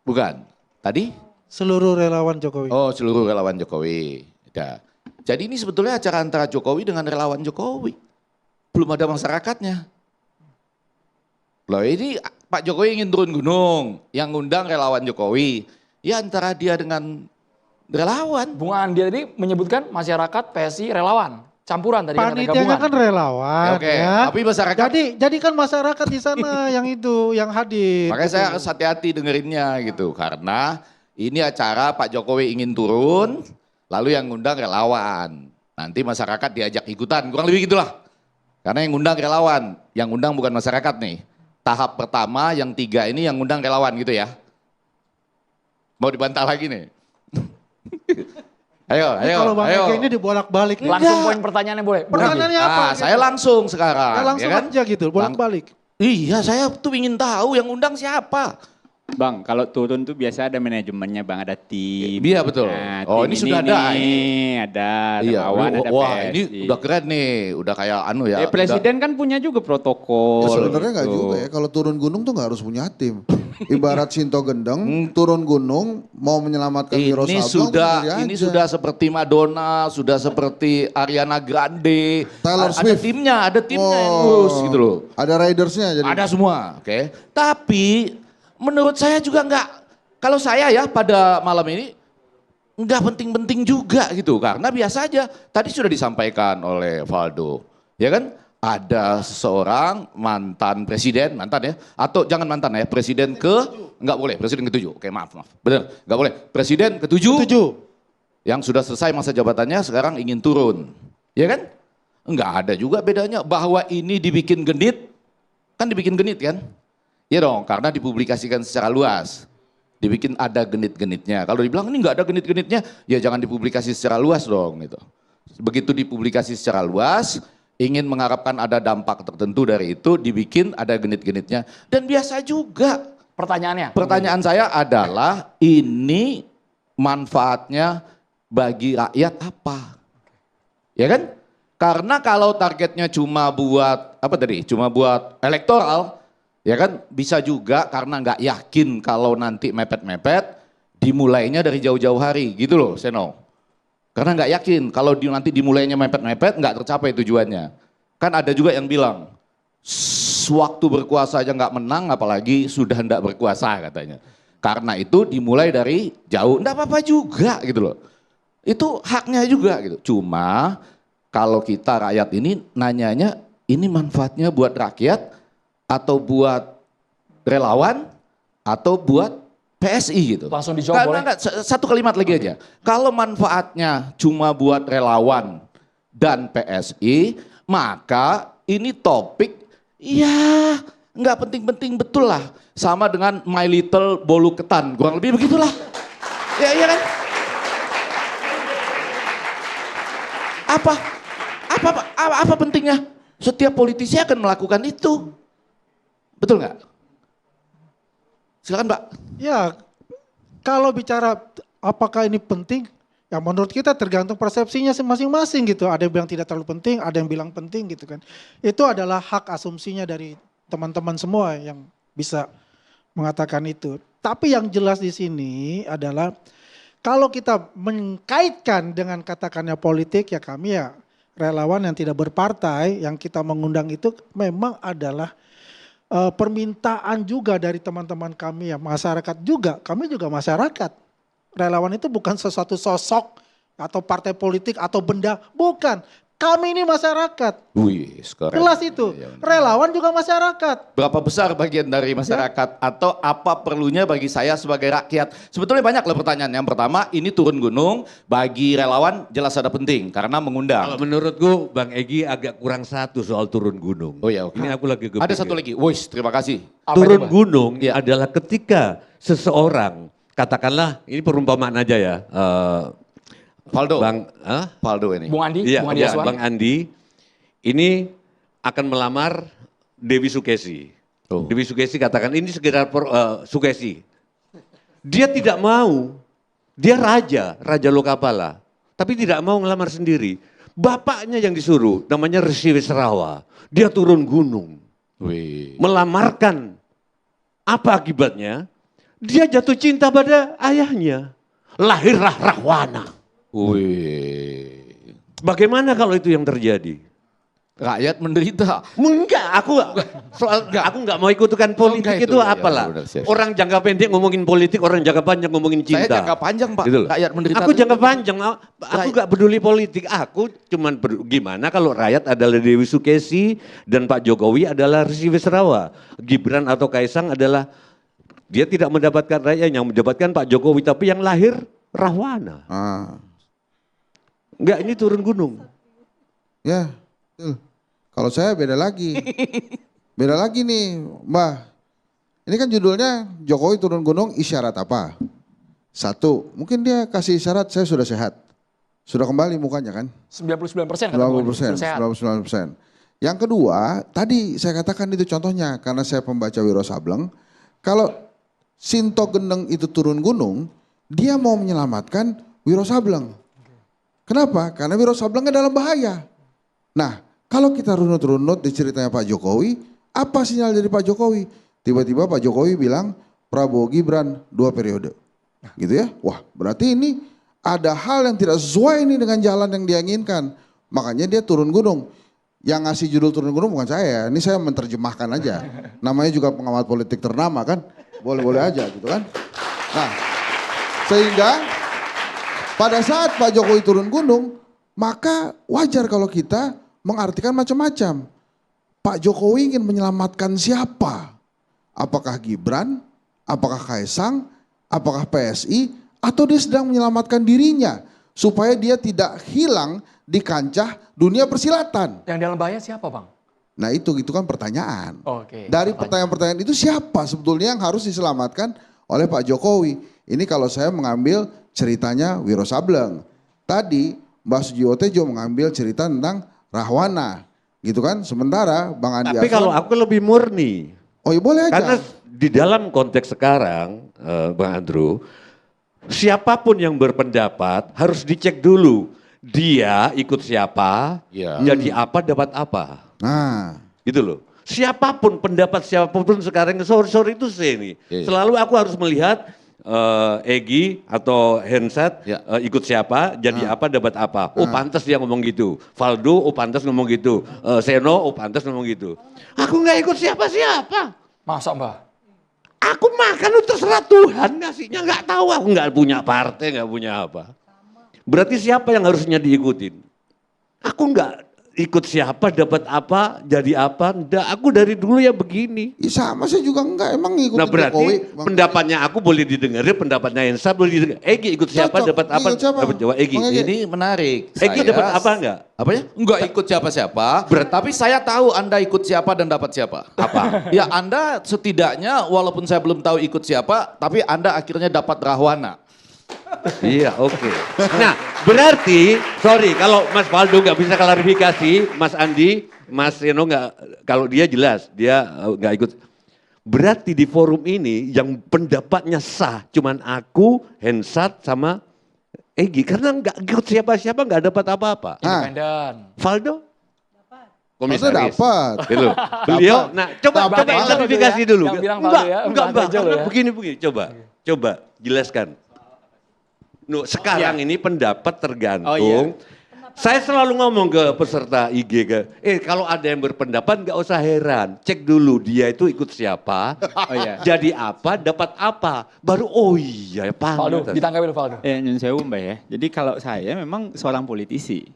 Bukan? Tadi? Seluruh relawan Jokowi. Oh, seluruh relawan Jokowi. Ya. Jadi ini sebetulnya acara antara Jokowi dengan relawan Jokowi. Belum ada masyarakatnya. Loh ini Pak Jokowi ingin turun gunung, yang ngundang relawan Jokowi. Ya antara dia dengan relawan. Bung Andi tadi menyebutkan masyarakat, PSI, relawan. Campuran tadi Panitianya kan relawan. Oke, ya. tapi masyarakat. Jadi kan masyarakat di sana yang itu, yang hadir. Makanya saya harus hati-hati dengerinnya gitu. Karena ini acara Pak Jokowi ingin turun, lalu yang ngundang relawan. Nanti masyarakat diajak ikutan, kurang lebih gitulah. Karena yang ngundang relawan, yang ngundang bukan masyarakat nih. Tahap pertama yang 3 ini yang ngundang relawan gitu ya. Mau dibantah lagi nih. Ayo. Kalau Bang Ege ini dibolak-balik. Langsung poin pertanyaannya boleh. Pertanyaannya apa? Saya langsung sekarang. Ya, langsung ya kan? aja gitu, bolak-balik. Iya, saya tuh ingin tahu yang undang siapa. Bang, kalau turun tuh biasa ada manajemennya Bang, ada tim. Iya betul. Nah, Oh ini sudah ada. Ada Iya. relawan, ada Wah PSI. ini udah keren nih, udah kayak anu ya. Presiden kan punya juga protokol. Sebenarnya nggak juga ya, kalau turun gunung tuh nggak harus punya tim. Ibarat Sinto Gendeng, turun gunung mau menyelamatkan Wiro Sableng. Ini sudah seperti Madonna, sudah seperti Ariana Grande. Taylor Ada Swift. ada timnya yang ngurus gitu loh. Ada ridersnya jadi. Ada semua, oke. Tapi menurut saya juga enggak, kalau saya ya pada malam ini enggak penting-penting juga gitu. Karena biasa aja, tadi sudah disampaikan oleh Valdo, ya kan? Ada seseorang mantan presiden, mantan ya, atau jangan mantan ya, presiden enggak boleh, presiden ke-7, oke maaf, benar, enggak boleh. Presiden ke-7 yang sudah selesai masa jabatannya sekarang ingin turun, ya kan? Enggak ada juga bedanya bahwa ini dibikin genit, kan dibikin genit kan? Iya dong, karena dipublikasikan secara luas. Dibikin ada genit-genitnya. Kalau dibilang ini nggak ada genit-genitnya, ya jangan dipublikasi secara luas dong. Gitu. Begitu dipublikasi secara luas, ingin mengharapkan ada dampak tertentu dari itu, dibikin ada genit-genitnya. Dan biasa juga. Pertanyaan saya adalah, ini manfaatnya bagi rakyat apa? Ya kan? Karena kalau targetnya cuma buat, cuma buat elektoral, ya kan bisa juga karena nggak yakin kalau nanti mepet-mepet, dimulainya dari jauh-jauh hari gitu loh Seno. Karena nggak yakin kalau nanti dimulainya mepet-mepet nggak tercapai tujuannya. Kan ada juga yang bilang, waktu berkuasa aja nggak menang apalagi sudah nggak berkuasa katanya. Karena itu dimulai dari jauh, nggak apa-apa juga gitu loh. Itu haknya juga gitu. Cuma kalau kita rakyat ini nanyanya ini manfaatnya buat rakyat, atau buat relawan, atau buat PSI gitu. Langsung dijawab boleh? Enggak, satu kalimat lagi aja. Kalau manfaatnya cuma buat relawan dan PSI, maka ini topik ya nggak penting-penting betul lah. Sama dengan My Little Bolu Ketan, kurang lebih begitulah. Ya iya kan? Apa pentingnya? Setiap politisi akan melakukan itu. Betul nggak? Silakan Mbak. Ya, kalau bicara apakah ini penting, ya menurut kita tergantung persepsinya masing-masing gitu. Ada yang bilang tidak terlalu penting, ada yang bilang penting gitu kan. Itu adalah hak asumsinya dari teman-teman semua yang bisa mengatakan itu. Tapi yang jelas di sini adalah kalau kita mengkaitkan dengan katakannya politik, ya kami ya relawan yang tidak berpartai, yang kita mengundang itu memang adalah permintaan juga dari teman-teman kami ya, masyarakat juga, kami juga masyarakat. Relawan itu bukan sesuatu sosok atau partai politik atau benda, bukan. Kami ini masyarakat. Wih, keren. Jelas itu. Relawan juga masyarakat. Berapa besar bagian dari masyarakat atau apa perlunya bagi saya sebagai rakyat? Sebetulnya banyak loh pertanyaan. Yang pertama, ini turun gunung bagi relawan jelas ada penting karena mengundang. Kalau menurutku Bang Egy agak kurang satu soal turun gunung. Oh ya, oke. Ini aku lagi Ada satu lagi. Wis, terima kasih. Turun gunung adalah ketika seseorang, katakanlah ini perumpamaan aja ya. Valdo. Valdo ini. Bung Andi, Iya, Bung Andi Aswan. Bang Andi ini akan melamar Dewi Sukesi. Dewi Sukesi katakan ini sekedar Sukesi. Dia tidak mau, dia Raja Lokapala. Tapi tidak mau ngelamar sendiri. Bapaknya yang disuruh, namanya Resi Wisrawa. Dia turun gunung. Melamarkan. Apa akibatnya? Dia jatuh cinta pada ayahnya. Lahirlah Rahwana. Bagaimana kalau itu yang terjadi? Rakyat menderita. Enggak, aku nggak mau ikutkan politik itu apalah. Orang jangka pendek ngomongin politik, orang jangka panjang ngomongin cinta. Saya jangka panjang Pak, gitu rakyat menderita. Aku jangka panjang, aku nggak peduli politik. Aku cuman gimana kalau rakyat adalah Dewi Sukesi dan Pak Jokowi adalah Resi Wisrawa. Gibran atau Kaisang adalah, dia tidak mendapatkan rakyat, yang mendapatkan Pak Jokowi, tapi yang lahir Rahwana. Enggak, ini turun gunung. Ya, betul. Kalau saya beda lagi. Beda lagi nih, Mbah. Ini kan judulnya Jokowi turun gunung isyarat apa? Satu, mungkin dia kasih isyarat saya sudah sehat. Sudah kembali mukanya kan? 99% kata 99%. Yang kedua, tadi saya katakan itu contohnya karena saya pembaca Wiro Sableng. Kalau Sinto Gendeng itu turun gunung, dia mau menyelamatkan Wiro Sableng. Kenapa? Karena Wiro Sablengnya dalam bahaya. Nah, kalau kita runut-runut di ceritanya Pak Jokowi, apa sinyal dari Pak Jokowi? Tiba-tiba Pak Jokowi bilang Prabowo Gibran 2 periode. Gitu ya. Wah, berarti ini ada hal yang tidak sesuai ini dengan jalan yang dia inginkan. Makanya dia turun gunung. Yang ngasih judul turun gunung bukan saya, ini saya menerjemahkan aja. Namanya juga pengamat politik ternama kan. Boleh-boleh aja gitu kan. Nah, sehingga pada saat Pak Jokowi turun gunung, maka wajar kalau kita mengartikan macam-macam. Pak Jokowi ingin menyelamatkan siapa? Apakah Gibran? Apakah Kaisang? Apakah PSI? Atau dia sedang menyelamatkan dirinya supaya dia tidak hilang di kancah dunia persilatan? Yang dalam bahaya siapa Bang? Nah itu kan pertanyaan. Oke. Dari pertanyaan-pertanyaan itu siapa sebetulnya yang harus diselamatkan oleh Pak Jokowi? Ini kalau saya mengambil ceritanya Wiro Sableng. Tadi Mbak Sujiwo Tejo mengambil cerita tentang Rahwana. Gitu kan. Sementara Bang Andi Tapi kalau aku lebih murni. Oh iya boleh aja. Karena di dalam konteks sekarang Bang Andrew, siapapun yang berpendapat harus dicek dulu. Dia ikut siapa, jadi apa, dapat apa. Nah. Gitu loh. Siapapun, pendapat siapapun sekarang, sorry itu saya ini. Selalu aku harus melihat Egy atau Hensat ikut siapa, jadi apa, dapat apa. Oh pantas dia ngomong gitu. Valdo, oh pantas ngomong gitu. Seno, oh pantas ngomong gitu. Aku nggak ikut siapa-siapa. Masa Mbak? Aku makan itu terserah Tuhan ngasihnya, nggak tahu. Aku nggak punya partai, nggak punya apa. Berarti siapa yang harusnya diikutin? Aku nggak ikut siapa, dapat apa, jadi apa. Enggak, aku dari dulu ya begini. Sama saya juga enggak, emang ngikutin Jokowi. Nah berarti Jokowi, pendapatnya aku boleh didengarin, pendapatnya Ensa boleh didengar. Egy ikut siapa, dapat apa, dapat jawab Egy. Ini menarik. Egy dapat apa enggak? Apanya? Enggak ikut siapa-siapa, tapi saya tahu Anda ikut siapa dan dapat siapa. Apa? Ya Anda setidaknya walaupun saya belum tahu ikut siapa, tapi Anda akhirnya dapat Rahwana. Iya, oke. Nah, berarti, sorry kalau Mas Valdo nggak bisa klarifikasi, Mas Andi, Mas Seno nggak, kalau dia jelas, dia nggak ikut. Berarti di forum ini yang pendapatnya sah, cuman aku, Hensat, sama Egy. Karena nggak ikut siapa-siapa, nggak dapat apa-apa. Independen. Valdo? komisaris. dapat. Gitu. Beliau, nah coba Dapat. identifikasi Yang dulu. yang bilang Valdo ya, Enggak, Bang Tejo karena ya. begini, coba jelaskan. No, sekarang ini pendapat tergantung. Saya selalu ngomong ke peserta IG kalau ada yang berpendapat nggak usah heran, cek dulu dia itu ikut siapa, jadi apa, dapat apa, baru Valdo, ditanggapi dulu Valdo. Nyun sewu Mbak ya. Jadi kalau saya memang seorang politisi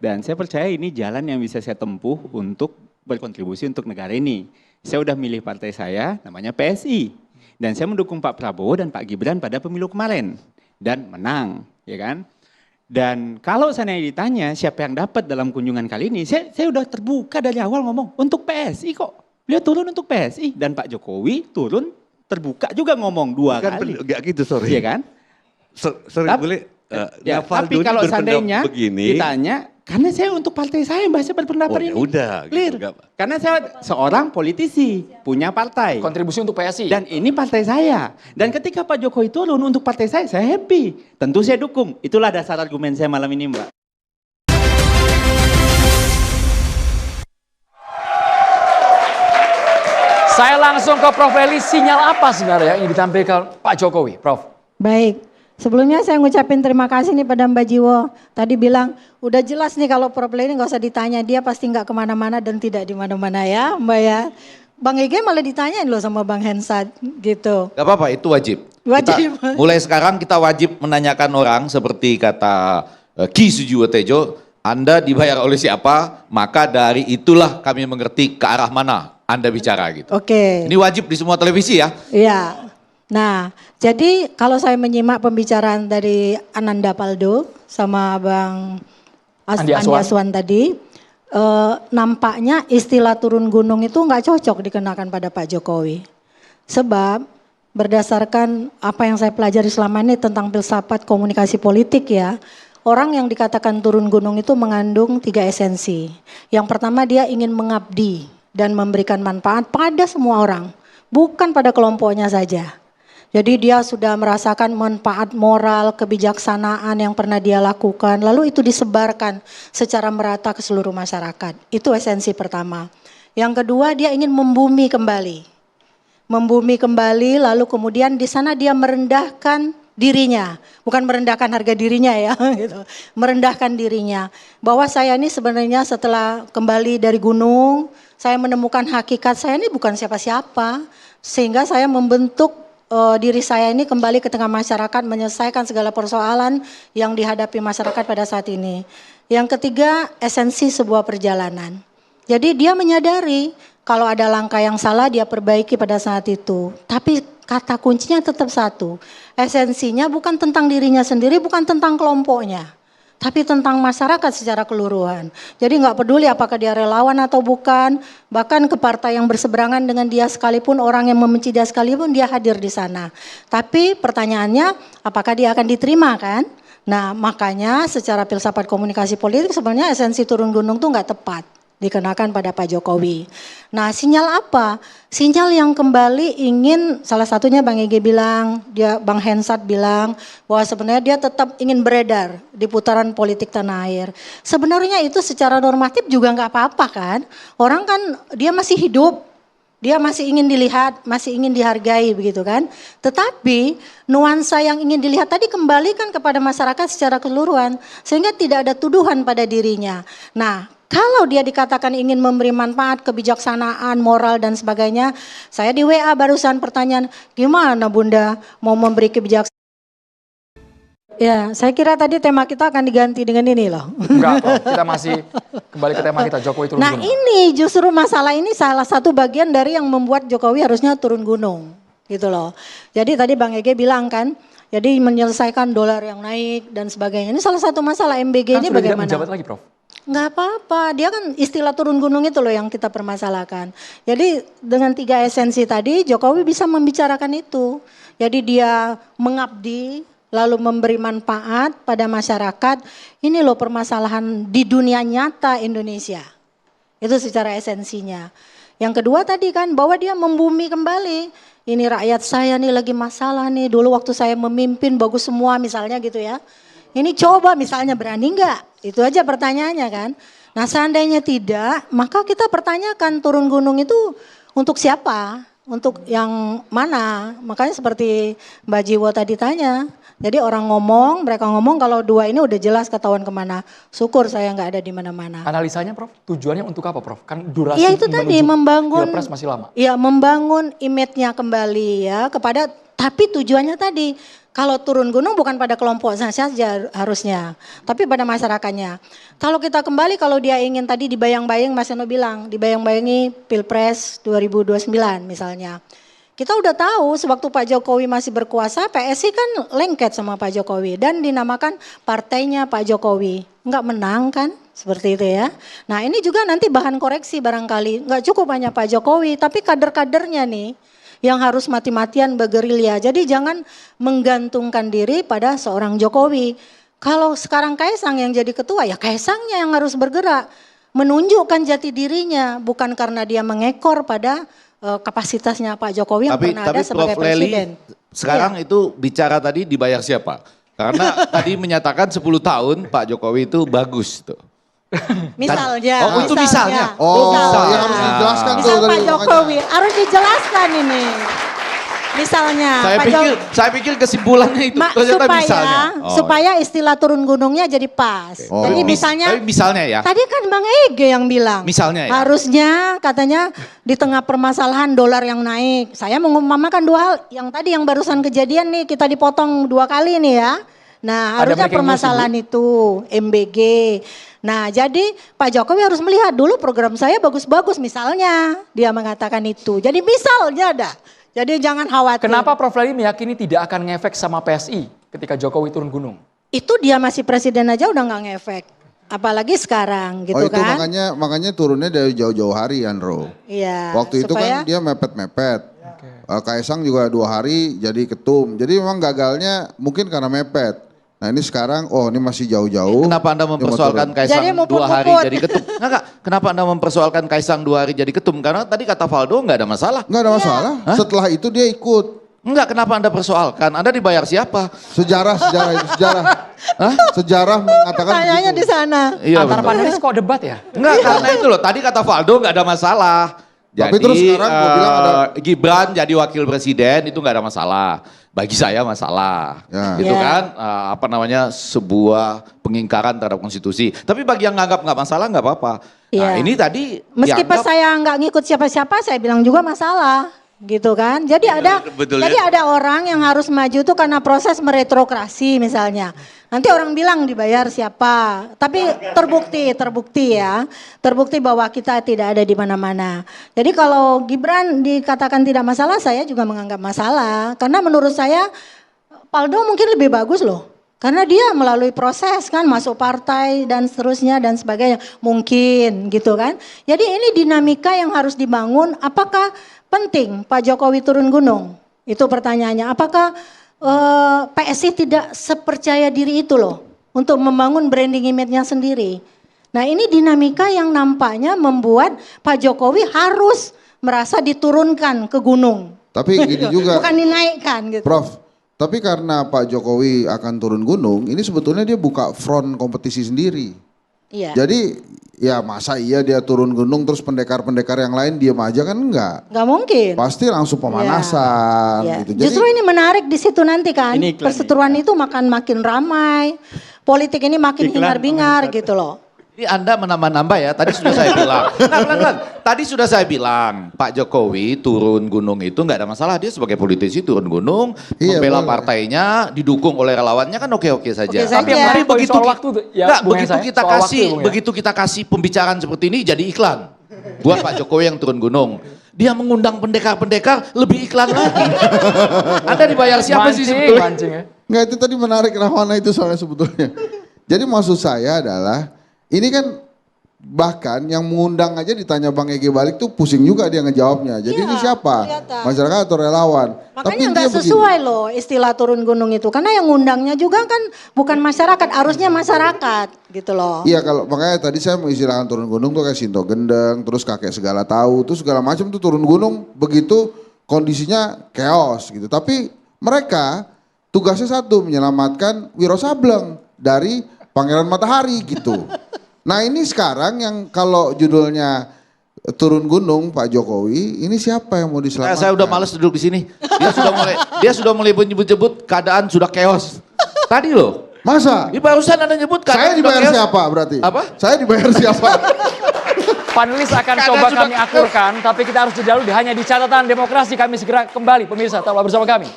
dan saya percaya ini jalan yang bisa saya tempuh untuk berkontribusi untuk negara ini. Saya udah milih partai saya namanya PSI dan saya mendukung Pak Prabowo dan Pak Gibran pada pemilu kemarin dan menang, ya kan? Dan kalau saya ditanya siapa yang dapat dalam kunjungan kali ini, saya udah terbuka dari awal ngomong untuk PSI kok. Beliau turun untuk PSI dan Pak Jokowi turun terbuka juga ngomong 2 kali. Enggak gitu, sorry. Iya kan? Sorry boleh. Tapi kalau seandainya ditanya, karena saya untuk partai saya bahasa berpendapat ini. Udah. Clear. Gitu, karena saya seorang politisi, punya partai. Kontribusi untuk PSI. Dan ini partai saya. Dan ketika Pak Jokowi turun untuk partai saya happy. Tentu saya dukung. Itulah dasar argumen saya malam ini, Mbak. Saya langsung ke Prof. Eli, sinyal apa sebenarnya yang ditampilkan Pak Jokowi, Prof? Baik, sebelumnya saya ngucapin terima kasih nih pada Mbak Jiwo. Tadi bilang, udah jelas nih kalau Prof. Eli nggak usah ditanya, dia pasti nggak kemana-mana dan tidak di mana-mana ya Mbak ya. Bang Ege malah ditanyain loh sama Bang Hensat gitu. Gak apa-apa, itu wajib. Wajib. Mulai sekarang kita wajib menanyakan orang seperti kata Ki Sujiwo Tejo, Anda dibayar oleh siapa, maka dari itulah kami mengerti ke arah mana Anda bicara gitu. Oke. Ini wajib di semua televisi ya. Iya. Nah, jadi kalau saya menyimak pembicaraan dari Ananda Paldo sama Bang Andi Aswan tadi, nampaknya istilah turun gunung itu nggak cocok dikenakan pada Pak Jokowi. Sebab berdasarkan apa yang saya pelajari selama ini tentang filsafat komunikasi politik ya, orang yang dikatakan turun gunung itu mengandung 3 esensi. Yang pertama dia ingin mengabdi dan memberikan manfaat pada semua orang, bukan pada kelompoknya saja. Jadi dia sudah merasakan manfaat moral, kebijaksanaan yang pernah dia lakukan, lalu itu disebarkan secara merata ke seluruh masyarakat. Itu esensi pertama. Yang kedua dia ingin membumi kembali. Membumi kembali lalu kemudian di sana dia merendahkan dirinya. Bukan merendahkan harga dirinya ya, gitu. Merendahkan dirinya. Bahwa saya ini sebenarnya setelah kembali dari gunung, saya menemukan hakikat saya ini bukan siapa-siapa. Sehingga saya membentuk diri saya ini kembali ke tengah masyarakat, menyelesaikan segala persoalan yang dihadapi masyarakat pada saat ini. Yang ketiga, esensi sebuah perjalanan. Jadi dia menyadari kalau ada langkah yang salah dia perbaiki pada saat itu. Tapi kata kuncinya tetap satu, esensinya bukan tentang dirinya sendiri, bukan tentang kelompoknya, tapi tentang masyarakat secara keseluruhan. Jadi nggak peduli apakah dia relawan atau bukan, bahkan ke partai yang berseberangan dengan dia sekalipun, orang yang membenci dia sekalipun, dia hadir di sana. Tapi pertanyaannya, apakah dia akan diterima kan? Nah makanya secara filsafat komunikasi politik sebenarnya esensi turun gunung tuh nggak tepat dikenakan pada Pak Jokowi. Nah sinyal apa? Sinyal yang kembali ingin, salah satunya Bang Ege bilang, Bang Hensat bilang bahwa sebenarnya dia tetap ingin beredar di putaran politik tanah air. Sebenarnya itu secara normatif juga nggak apa-apa kan. Orang kan dia masih hidup, dia masih ingin dilihat, masih ingin dihargai begitu kan. Tetapi nuansa yang ingin dilihat tadi kembalikan kepada masyarakat secara keseluruhan. Sehingga tidak ada tuduhan pada dirinya. Nah kalau dia dikatakan ingin memberi manfaat, kebijaksanaan, moral dan sebagainya. Saya di WA barusan pertanyaan, gimana Bunda mau memberi kebijaksanaan? Ya, saya kira tadi tema kita akan diganti dengan ini loh. Enggak, kita masih kembali ke tema kita, Jokowi turun gunung. Nah ini justru masalah ini salah satu bagian dari yang membuat Jokowi harusnya turun gunung. Gitu loh. Jadi tadi Bang Ege bilang kan, jadi menyelesaikan dolar yang naik dan sebagainya. Ini salah satu masalah MBG kan ini sudah bagaimana? Tidak menjabat lagi Prof. Nggak apa-apa, dia kan istilah turun gunung itu loh yang kita permasalahkan. Jadi dengan 3 esensi tadi Jokowi bisa membicarakan itu. Jadi dia mengabdi, lalu memberi manfaat pada masyarakat. Ini loh permasalahan di dunia nyata Indonesia. Itu secara esensinya. Yang kedua tadi kan bahwa dia membumi kembali. Ini rakyat saya nih lagi masalah nih, dulu waktu saya memimpin bagus semua misalnya gitu ya. Ini coba misalnya berani enggak? Itu aja pertanyaannya kan. Nah seandainya tidak, maka kita pertanyakan turun gunung itu untuk siapa? Untuk yang mana? Makanya seperti Mbak Jiwo tadi tanya. Jadi orang ngomong, mereka ngomong kalau 2 ini udah jelas ketahuan kemana. Syukur saya nggak ada di mana-mana. Analisanya Prof, tujuannya untuk apa Prof? Kan durasi ya, itu tadi membangun Pilpres masih lama. Ya membangun image-nya kembali ya kepada, tapi tujuannya tadi kalau turun gunung bukan pada kelompok saja harusnya, tapi pada masyarakatnya. Kalau kita kembali, kalau dia ingin tadi dibayang-bayang, Mas Eno bilang, dibayang-bayangi Pilpres 2029 misalnya. Kita udah tahu sewaktu Pak Jokowi masih berkuasa, PSI kan lengket sama Pak Jokowi dan dinamakan partainya Pak Jokowi. Enggak menang kan, seperti itu ya. Nah ini juga nanti bahan koreksi barangkali, enggak cukup hanya Pak Jokowi, tapi kader-kadernya nih yang harus mati-matian bergerilya. Jadi jangan menggantungkan diri pada seorang Jokowi. Kalau sekarang Kaisang yang jadi ketua, ya Kaisangnya yang harus bergerak. Menunjukkan jati dirinya, bukan karena dia mengekor pada kapasitasnya Pak Jokowi yang pernah ada sebagai Prof. Lely, presiden. sekarang itu bicara tadi dibayar siapa? Karena tadi menyatakan 10 tahun Pak Jokowi itu bagus tuh. Misalnya. Oh itu misalnya. Oh misalnya. ya harus dijelaskan Misal tuh. Pak Jokowi, harus dijelaskan ini. Misalnya. Saya pikir kesimpulannya itu ternyata misalnya. Supaya istilah turun gunungnya jadi pas. Oh. Jadi misalnya. Tapi misalnya ya. Tadi kan Bang Ege yang bilang. Misalnya ya. Harusnya katanya di tengah permasalahan dolar yang naik. Saya mengumpamakan 2 hal. Yang tadi yang barusan kejadian nih kita dipotong 2 kali nih ya. Nah harusnya permasalahan itu MBG. Nah jadi Pak Jokowi harus melihat dulu program saya bagus-bagus misalnya. Dia mengatakan itu. Jadi misalnya ada. Jadi jangan khawatir. Kenapa Prof. Lely meyakini tidak akan ngefek sama PSI ketika Jokowi turun gunung? Itu dia masih presiden aja udah nggak ngefek. Apalagi sekarang gitu itu kan. makanya turunnya dari jauh-jauh hari Andro. Iya. Waktu itu kan dia mepet-mepet. Kaisang juga 2 hari jadi ketum. Jadi memang gagalnya mungkin karena mepet. Nah ini sekarang, ini masih jauh-jauh. Kenapa Anda mempersoalkan Kaisang 2 hari jadi ketum? Enggak, kenapa Anda mempersoalkan Kaisang 2 hari jadi ketum? Karena tadi kata Valdo nggak ada masalah. Nggak ada masalah, setelah itu dia ikut. Enggak, kenapa Anda persoalkan? Anda dibayar siapa? Sejarah. Sejarah mengatakan Tanyanya di sana. Iya, Antar panelis kok debat ya? Enggak, karena itu loh, tadi kata Valdo nggak ada masalah. Jadi, tapi terus sekarang gue bilang ada Gibran jadi wakil presiden itu nggak ada masalah. Bagi saya masalah, itu kan sebuah pengingkaran terhadap konstitusi. Tapi bagi yang nganggap nggak masalah nggak apa-apa. Nah ini tadi meskipun saya nggak ngikut siapa-siapa, saya bilang juga masalah, gitu kan. Jadi ada orang yang harus maju itu karena proses meretrokrasi misalnya. Nanti orang bilang dibayar siapa, tapi terbukti ya, terbukti bahwa kita tidak ada di mana-mana. Jadi kalau Gibran dikatakan tidak masalah, saya juga menganggap masalah. Karena menurut saya Paldo mungkin lebih bagus loh. Karena dia melalui proses kan, masuk partai dan seterusnya dan sebagainya. Mungkin gitu kan. Jadi ini dinamika yang harus dibangun. Apakah penting Pak Jokowi turun gunung? Itu pertanyaannya. Apakah PSI tidak sepercaya diri itu loh untuk membangun branding image-nya sendiri. Nah ini dinamika yang nampaknya membuat Pak Jokowi harus merasa diturunkan ke gunung. Tapi gini juga. Bukan dinaikkan gitu. Prof, tapi karena Pak Jokowi akan turun gunung, ini sebetulnya dia buka front kompetisi sendiri. Iya. Jadi ya masa iya dia turun gunung terus pendekar-pendekar yang lain diam aja kan enggak. Enggak mungkin. Pasti langsung pemanasan gitu. Jadi, justru ini menarik di situ nanti kan. Perseteruan itu makin ramai. Politik ini makin hingar-bingar gitu loh. Ini Anda menambah-nambah ya, tadi sudah saya bilang. Pelan-pelan. Tadi sudah saya bilang, Pak Jokowi turun gunung itu nggak ada masalah. Dia sebagai politisi turun gunung, membela partainya, didukung oleh relawannya kan oke-oke saja. Tapi begitu kita kasih pembicaraan seperti ini jadi iklan. Buat Pak Jokowi yang turun gunung. Dia mengundang pendekar-pendekar lebih iklan lagi. Anda dibayar siapa sih sebetulnya? Nggak, itu tadi menarik Rahwana itu soalnya sebetulnya. Jadi maksud saya adalah ini kan bahkan yang mengundang aja ditanya Bang Ege balik tuh pusing juga dia ngejawabnya. Jadi ini siapa? Kelihatan. Masyarakat atau relawan? Makanya nggak sesuai loh istilah turun gunung itu. Karena yang ngundangnya juga kan bukan masyarakat, harusnya masyarakat gitu loh. Iya kalau makanya tadi saya mengistilahkan turun gunung tuh kayak Sinto Gendeng, terus kakek segala tahu, terus segala macam tuh turun gunung begitu kondisinya chaos gitu. Tapi mereka tugasnya satu, menyelamatkan Wiro Sableng dari Pangeran Matahari gitu. Nah ini sekarang yang kalau judulnya turun gunung Pak Jokowi, ini siapa yang mau diselamatkan? Saya udah males duduk di sini. Dia sudah mulai menyebut-nyebut keadaan sudah chaos. Tadi loh. Masa? Ini barusan Anda nyebut saya dibayar siapa berarti? Apa? Saya dibayar siapa? Panelis akan coba kami akurkan, tapi kita harus jeda dulu hanya di catatan demokrasi. Kami segera kembali, pemirsa, tetaplah bersama kami.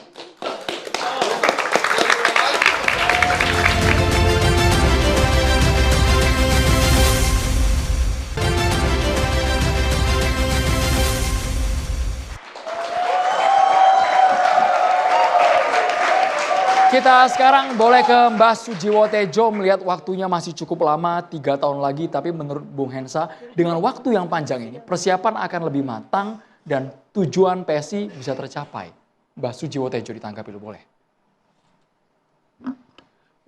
Kita sekarang boleh ke Mbak Sujiwo Tejo, melihat waktunya masih cukup lama, 3 tahun lagi. Tapi menurut Bung Hensa, dengan waktu yang panjang ini, persiapan akan lebih matang dan tujuan PSI bisa tercapai. Mbak Sujiwo Tejo ditanggapi dulu, boleh?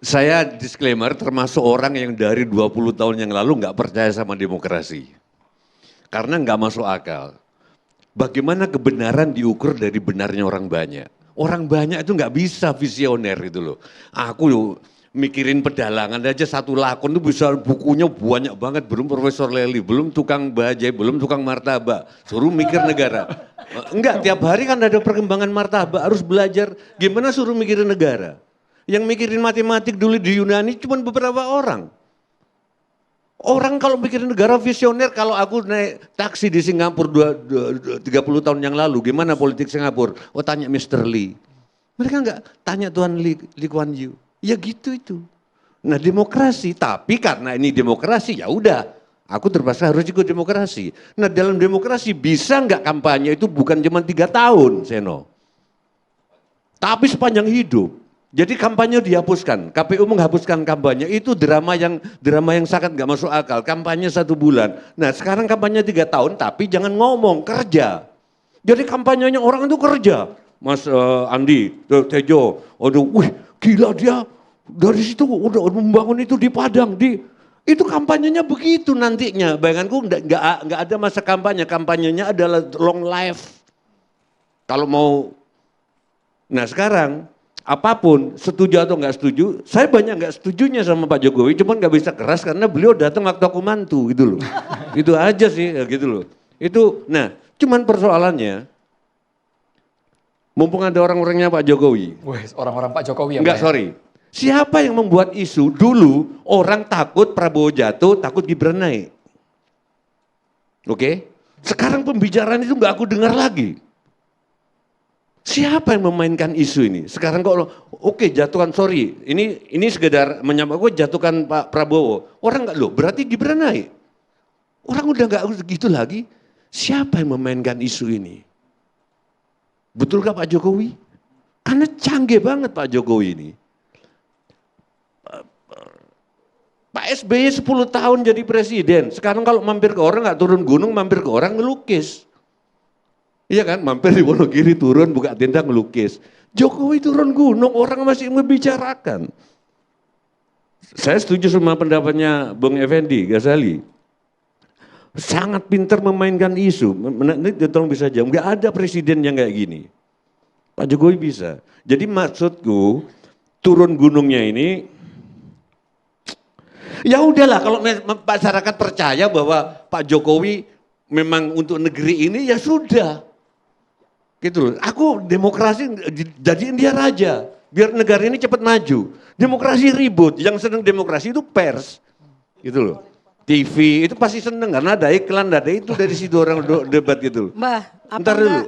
Saya disclaimer termasuk orang yang dari 20 tahun yang lalu nggak percaya sama demokrasi. Karena nggak masuk akal. Bagaimana kebenaran diukur dari benarnya orang banyak? Orang banyak itu nggak bisa visioner itu loh. Aku mikirin pedalangan aja satu lakon itu bisa bukunya banyak banget. Belum Profesor Lely, belum tukang bajai, belum tukang martabak. Suruh mikir negara. Enggak, tiap hari kan ada perkembangan martabak. Harus belajar gimana suruh mikirin negara. Yang mikirin matematik dulu di Yunani cuma beberapa orang. Orang kalau mikirin negara visioner, kalau aku naik taksi di Singapura 30 tahun yang lalu, gimana politik Singapura? Oh tanya Mr. Lee. Mereka enggak tanya Tuan Lee Kuan Yew. Ya gitu itu. Nah demokrasi, tapi karena ini demokrasi ya udah. Aku terpaksa harus ikut demokrasi. Nah dalam demokrasi bisa enggak kampanye itu bukan cuma 3 tahun, Seno. Tapi sepanjang hidup. Jadi kampanye dihapuskan, KPU menghapuskan kampanye, itu drama yang sangat nggak masuk akal. Kampanye 1 bulan, nah sekarang kampanye 3 tahun, tapi jangan ngomong, kerja. Jadi kampanyenya orang itu kerja. Mas Andi, Tejo, aduh, wih gila dia dari situ udah membangun itu di Padang, itu kampanyenya begitu nantinya. Bayanganku nggak ada masa kampanye, kampanyenya adalah long life. Kalau mau, nah sekarang. Apapun, setuju atau nggak setuju, saya banyak nggak setujunya sama Pak Jokowi, cuman nggak bisa keras karena beliau datang waktu aku mantu gitu loh. Itu aja sih gitu loh. Itu, nah cuman persoalannya, mumpung ada orang-orangnya Pak Jokowi. Wih, orang-orang Pak Jokowi ya? Enggak, sorry. Siapa yang membuat isu dulu orang takut Prabowo jatuh, takut Gibran naik. Oke? Sekarang pembicaraan itu nggak aku dengar lagi. Siapa yang memainkan isu ini? Sekarang kok oke, jatuhkan, sorry, ini sekedar menyampaikan, gue jatuhkan Pak Prabowo. Orang nggak loh, berarti Gibran naik. Orang udah nggak gitu lagi. Siapa yang memainkan isu ini? Betulkah Pak Jokowi? Karena canggih banget Pak Jokowi ini. Pak SBY 10 tahun jadi presiden. Sekarang kalau mampir ke orang nggak turun gunung, mampir ke orang ngelukis. Iya kan, mampir di Wonogiri turun buka tenda ngelukis. Jokowi turun gunung, orang masih membicarakan. Saya setuju sama pendapatnya Bung Effendi Ghazali. Sangat pintar memainkan isu. Tolong bisa jawab, nggak ada presiden yang kayak gini. Pak Jokowi bisa. Jadi maksudku turun gunungnya ini, ya udahlah kalau masyarakat percaya bahwa Pak Jokowi memang untuk negeri ini ya sudah. Gitu loh. Aku demokrasi jadiin dia raja. Biar negara ini cepat maju. Demokrasi ribut. Yang senang demokrasi itu pers. Gitu loh. TV itu pasti seneng karena ada iklan, ada itu dari situ orang debat gitu loh. Mbah, ntar dulu.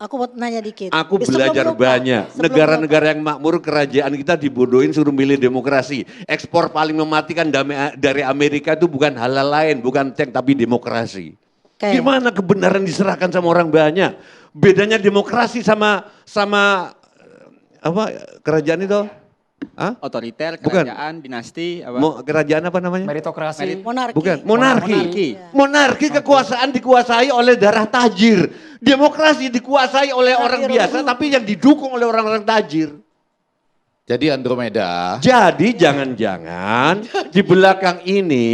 Aku mau nanya dikit. Aku belajar banyak. Negara-negara yang makmur kerajaan kita dibodohin suruh milih demokrasi. Ekspor paling mematikan dari Amerika itu bukan hal lain, bukan tank tapi demokrasi. Gimana kebenaran diserahkan sama orang banyak? Bedanya demokrasi sama apa kerajaan itu? Hah? Otoriter, kerajaan, dinasti, apa? Kerajaan apa namanya? Meritokrasi. Monarki. Bukan, monarki. Monarki kekuasaan dikuasai oleh darah tajir. Demokrasi dikuasai oleh orang biasa tapi yang didukung oleh orang-orang tajir. Jadi Andromeda. Jadi jangan-jangan di belakang ini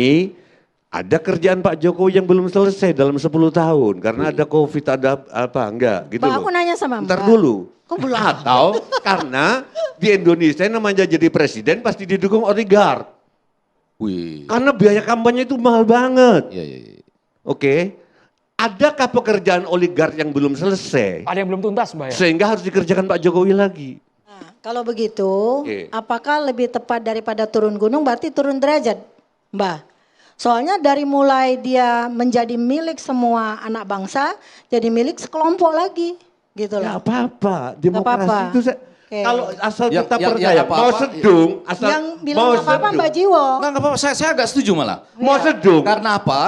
ada kerjaan Pak Jokowi yang belum selesai dalam 10 tahun. Karena ada COVID, ada apa, enggak gitu loh. Aku nanya sama Mbak. Ntar dulu. Kok belum? Atau karena di Indonesia namanya jadi presiden pasti didukung oligark. Wih. Karena biaya kampanye itu mahal banget. Iya, iya, iya. Oke. Adakah pekerjaan oligark yang belum selesai? Ada yang belum tuntas, Mbak ya? Sehingga harus dikerjakan Pak Jokowi lagi. Nah, kalau begitu, apakah lebih tepat daripada turun gunung berarti turun derajat, Mbak? Soalnya dari mulai dia menjadi milik semua anak bangsa, jadi milik sekelompok lagi, gitu loh. Ya apa-apa, demokrasi itu kalau asal Yang- kita yang- percaya, yang apa-apa, mau sedung, asal Yang bilang mau nggak apa-apa sedung. Mbak Jiwo. Nggak apa-apa, saya agak setuju malah. Mau sedung. Karena apa?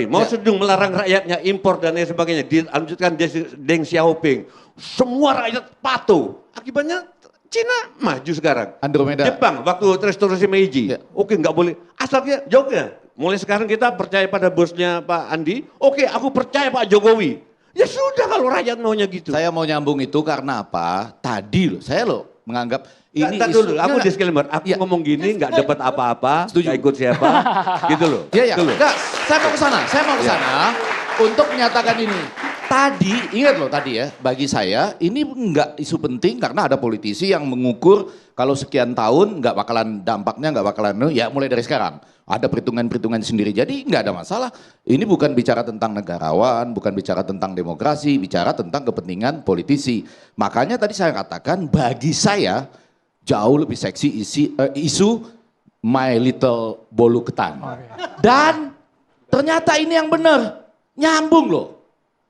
Mau sedung melarang rakyatnya impor dan lain sebagainya. Dilanjutkan Deng Xiaoping. Semua rakyat patuh. Akibatnya Cina maju sekarang. Andromeda. Jepang waktu restorasi Meiji. Oke, nggak boleh. Asalnya jawabnya. Mulai sekarang kita percaya pada bosnya Pak Andi. Oke, aku percaya Pak Jokowi. Ya sudah kalau rakyat maunya gitu. Saya mau nyambung itu karena apa? Tadi saya menganggap ini Nggak, dulu, aku disclaimer, aku ngomong gini nggak dapat apa-apa, nggak ikut siapa, gitu loh. Iya, iya. Gitu loh. Nggak, saya mau ke sana untuk menyatakan ini. Tadi, ingat loh tadi ya, bagi saya ini enggak isu penting karena ada politisi yang mengukur kalau sekian tahun nggak bakalan dampaknya, nggak bakalan, ya mulai dari sekarang. Ada perhitungan-perhitungan sendiri, jadi nggak ada masalah. Ini bukan bicara tentang negarawan, bukan bicara tentang demokrasi, bicara tentang kepentingan politisi. Makanya tadi saya katakan bagi saya jauh lebih seksi isu My Little Bolu Ketan. Dan ternyata ini yang benar, nyambung loh.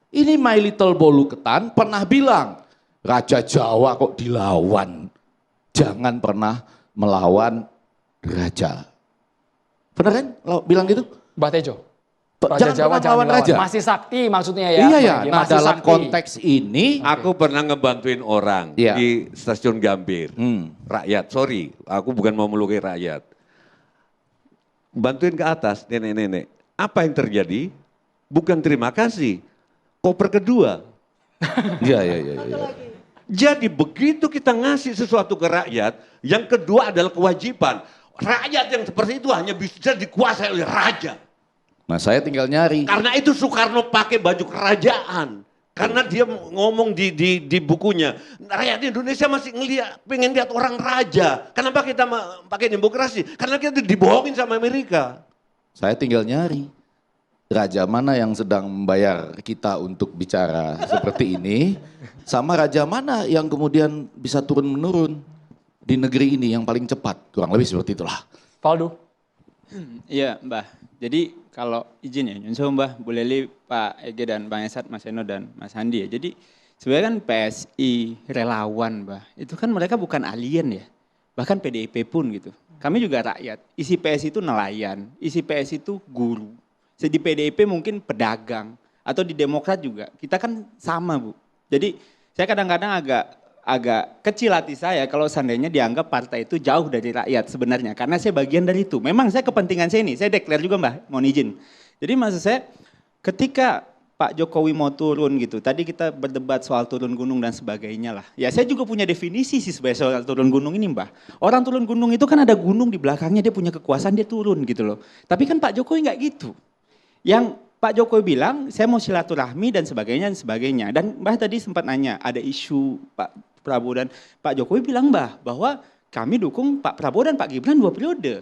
Ini My Little Bolu Ketan pernah bilang, Raja Jawa kok dilawan. Jangan pernah melawan raja. Benar kan? Bilang gitu? Mbak Tejo. Jangan pernah melawan raja. Masih sakti maksudnya ya. Iya ya, nah masih dalam sakti. konteks ini. Aku pernah ngebantuin orang di stasiun Gambir. Rakyat, sorry, aku bukan mau melukai rakyat. Bantuin ke atas, nenek-nenek. Apa yang terjadi? Bukan terima kasih. Koper kedua. Iya. Jadi begitu kita ngasih sesuatu ke rakyat, yang kedua adalah kewajiban. Rakyat yang seperti itu hanya bisa dikuasai oleh raja. Nah saya tinggal nyari. Karena itu Soekarno pakai baju kerajaan. Karena dia ngomong di bukunya, rakyat Indonesia masih pengen lihat orang raja. Kenapa kita pakai demokrasi? Karena kita dibohongin sama Amerika. Saya tinggal nyari. Raja mana yang sedang membayar kita untuk bicara seperti ini, sama raja mana yang kemudian bisa turun-menurun di negeri ini yang paling cepat, kurang lebih seperti itulah. Faldo. Iya Mbah, jadi kalau izin ya, Nyunso Mbah, Bu Leli, Pak Ege dan Bang Esat, Mas Eno dan Mas Andi ya. Jadi sebenarnya kan PSI, relawan Mbah, itu kan mereka bukan alien ya, bahkan PDIP pun gitu. Kami juga rakyat, isi PSI itu nelayan, isi PSI itu guru. Di PDIP mungkin pedagang, atau di Demokrat juga, kita kan sama Bu. Jadi saya kadang-kadang agak kecil hati saya kalau seandainya dianggap partai itu jauh dari rakyat sebenarnya. Karena saya bagian dari itu. Memang saya kepentingan saya ini, saya declare juga Mbak, mohon izin. Jadi maksud saya ketika Pak Jokowi mau turun gitu, tadi kita berdebat soal turun gunung dan sebagainya lah. Ya saya juga punya definisi sih sebenarnya soal turun gunung ini Mbak. Orang turun gunung itu kan ada gunung di belakangnya, dia punya kekuasaan, dia turun gitu loh. Tapi kan Pak Jokowi nggak gitu. Yang Pak Jokowi bilang, saya mau silaturahmi dan sebagainya. Dan Mbah tadi sempat nanya, ada isu Pak Prabowo dan Pak Jokowi bilang bahwa kami dukung Pak Prabowo dan Pak Gibran 2 periode.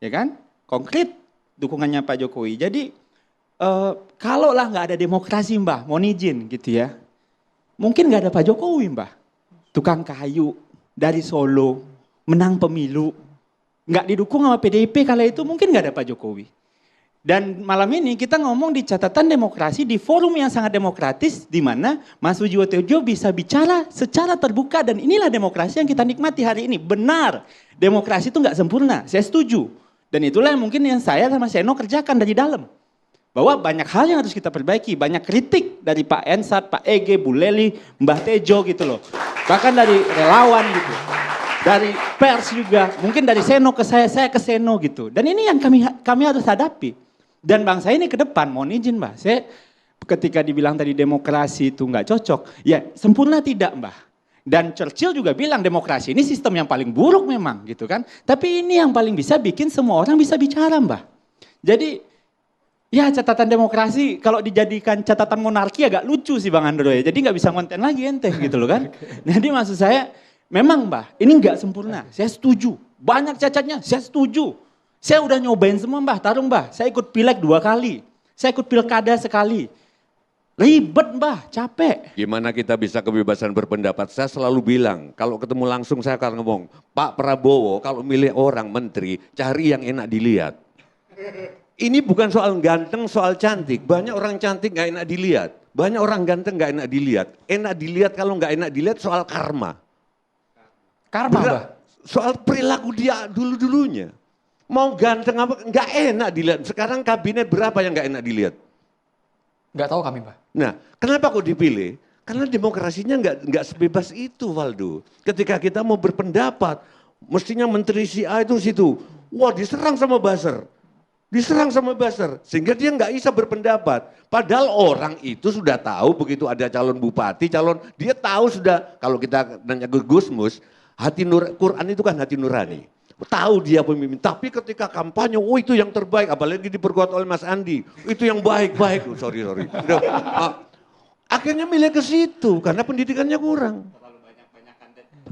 Ya kan? Konkret dukungannya Pak Jokowi. Jadi kalau lah nggak ada demokrasi Mbah, mohon izin gitu ya. Mungkin nggak ada Pak Jokowi Mbah. Tukang kayu dari Solo, menang pemilu. Nggak didukung sama PDIP kala itu mungkin nggak ada Pak Jokowi. Dan malam ini kita ngomong di catatan demokrasi di forum yang sangat demokratis di mana Mas Sujiwo Tejo bisa bicara secara terbuka dan inilah demokrasi yang kita nikmati hari ini. Benar, demokrasi itu nggak sempurna, saya setuju. Dan itulah yang mungkin yang saya sama Seno kerjakan dari dalam. Bahwa banyak hal yang harus kita perbaiki, banyak kritik dari Pak Ensat, Pak Ege, Bu Leli, Mbah Tejo gitu loh. Bahkan dari relawan gitu. Dari pers juga, mungkin dari Seno ke saya ke Seno gitu. Dan ini yang kami harus hadapi. Dan bangsa ini ke depan, mohon izin Mbah, saya ketika dibilang tadi demokrasi itu nggak cocok, ya sempurna tidak Mbah. Dan Churchill juga bilang demokrasi ini sistem yang paling buruk memang gitu kan. Tapi ini yang paling bisa bikin semua orang bisa bicara Mbah. Jadi ya catatan demokrasi kalau dijadikan catatan monarki agak lucu sih Bang Andro ya. Jadi nggak bisa konten lagi ente gitu loh kan. Jadi maksud saya memang Mbah ini nggak sempurna, saya setuju. Banyak cacatnya, saya setuju. Saya udah nyobain semua Mbah, taruh Mbah. Saya ikut pileg 2 kali. Saya ikut pilkada sekali. Ribet Mbah, capek. Gimana kita bisa kebebasan berpendapat? Saya selalu bilang, kalau ketemu langsung saya akan ngomong, Pak Prabowo kalau milih orang menteri, cari yang enak dilihat. Ini bukan soal ganteng, soal cantik. Banyak orang cantik gak enak dilihat. Banyak orang ganteng gak enak dilihat. Enak dilihat, kalau gak enak dilihat soal karma. Karma Mbah? Soal perilaku dia dulu-dulunya. Mau ganteng apa, nggak enak dilihat. Sekarang kabinet berapa yang nggak enak dilihat? Nggak tahu kami, Pak. Nah, kenapa kok dipilih? Karena demokrasinya nggak sebebas itu, Waldo. Ketika kita mau berpendapat, mestinya menteri si A itu situ. Wah, diserang sama buzzer. Diserang sama buzzer. Sehingga dia nggak bisa berpendapat. Padahal orang itu sudah tahu begitu ada calon bupati, dia tahu sudah, kalau kita nanya ke Gusmus, Quran itu kan hati nurani. Tahu dia pemimpin, tapi ketika kampanye, oh itu yang terbaik, apalagi diperkuat oleh Mas Andi, itu yang baik-baik, sorry. Akhirnya milih ke situ, karena pendidikannya kurang.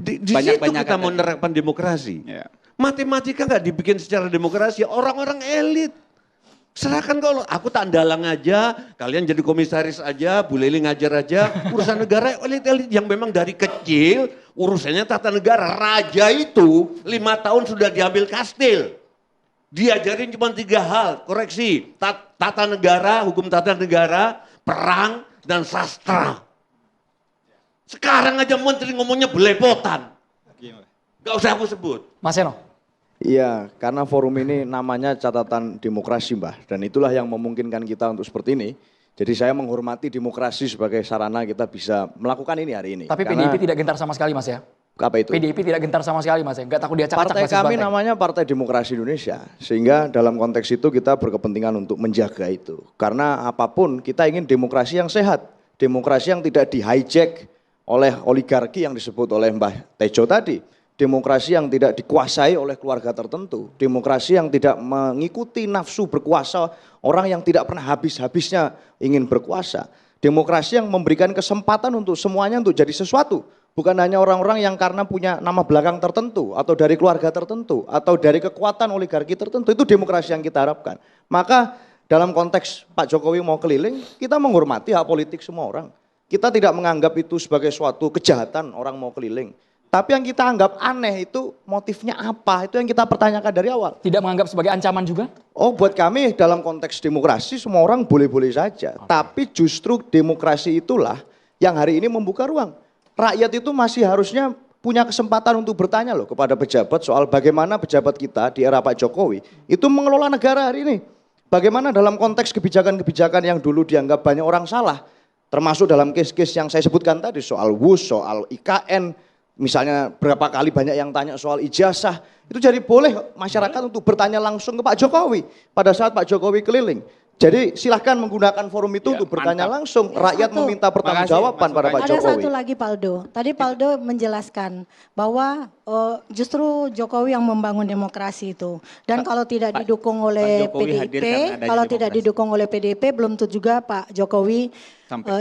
Di situ kita mau menerapkan demokrasi. Matematika nggak dibikin secara demokrasi, orang-orang elit. Serahkan kalau aku tak dalang aja, kalian jadi komisaris aja, Bu Leli ngajar aja, urusan negara elit-elit yang memang dari kecil urusannya tata negara. Raja itu 5 tahun sudah diambil kastil. Diajarin cuma 3 hal, koreksi, tata negara, hukum tata negara, perang, dan sastra. Sekarang aja menteri ngomongnya belepotan. Gak usah aku sebut. Mas Eno. Iya, karena forum ini namanya catatan demokrasi, Mbah. Dan itulah yang memungkinkan kita untuk seperti ini. Jadi saya menghormati demokrasi sebagai sarana kita bisa melakukan ini hari ini. Tapi karena PDIP tidak gentar sama sekali, Mas ya? Apa itu? PDIP tidak gentar sama sekali, Mas ya? Nggak takut diacak-acak Partai kami namanya Partai Demokrasi Indonesia. Sehingga dalam konteks itu kita berkepentingan untuk menjaga itu. Karena apapun kita ingin demokrasi yang sehat. Demokrasi yang tidak di-hijack oleh oligarki yang disebut oleh Mbah Tejo tadi. Demokrasi yang tidak dikuasai oleh keluarga tertentu. Demokrasi yang tidak mengikuti nafsu berkuasa orang yang tidak pernah habis-habisnya ingin berkuasa. Demokrasi yang memberikan kesempatan untuk semuanya untuk jadi sesuatu. Bukan hanya orang-orang yang karena punya nama belakang tertentu atau dari keluarga tertentu atau dari kekuatan oligarki tertentu. Itu demokrasi yang kita harapkan. Maka dalam konteks Pak Jokowi mau keliling, kita menghormati hak politik semua orang. Kita tidak menganggap itu sebagai suatu kejahatan orang mau keliling. Tapi yang kita anggap aneh itu motifnya apa? Itu yang kita pertanyakan dari awal. Tidak menganggap sebagai ancaman juga? Oh, buat kami dalam konteks demokrasi semua orang boleh-boleh saja. Tapi justru demokrasi itulah yang hari ini membuka ruang. Rakyat itu masih harusnya punya kesempatan untuk bertanya loh kepada pejabat soal bagaimana pejabat kita di era Pak Jokowi itu mengelola negara hari ini. Bagaimana dalam konteks kebijakan-kebijakan yang dulu dianggap banyak orang salah. Termasuk dalam case-case yang saya sebutkan tadi soal WUS, soal IKN. Misalnya berapa kali banyak yang tanya soal ijazah, itu jadi boleh masyarakat untuk bertanya langsung ke Pak Jokowi pada saat Pak Jokowi keliling. Jadi silahkan menggunakan forum itu untuk bertanya langsung, rakyat meminta pertanggungjawaban pada Pak Jokowi. Ada satu lagi Paldo, tadi Paldo menjelaskan bahwa justru Jokowi yang membangun demokrasi itu. Dan kalau tidak didukung oleh PDIP, kalau tidak didukung oleh PDIP belum tentu juga Pak Jokowi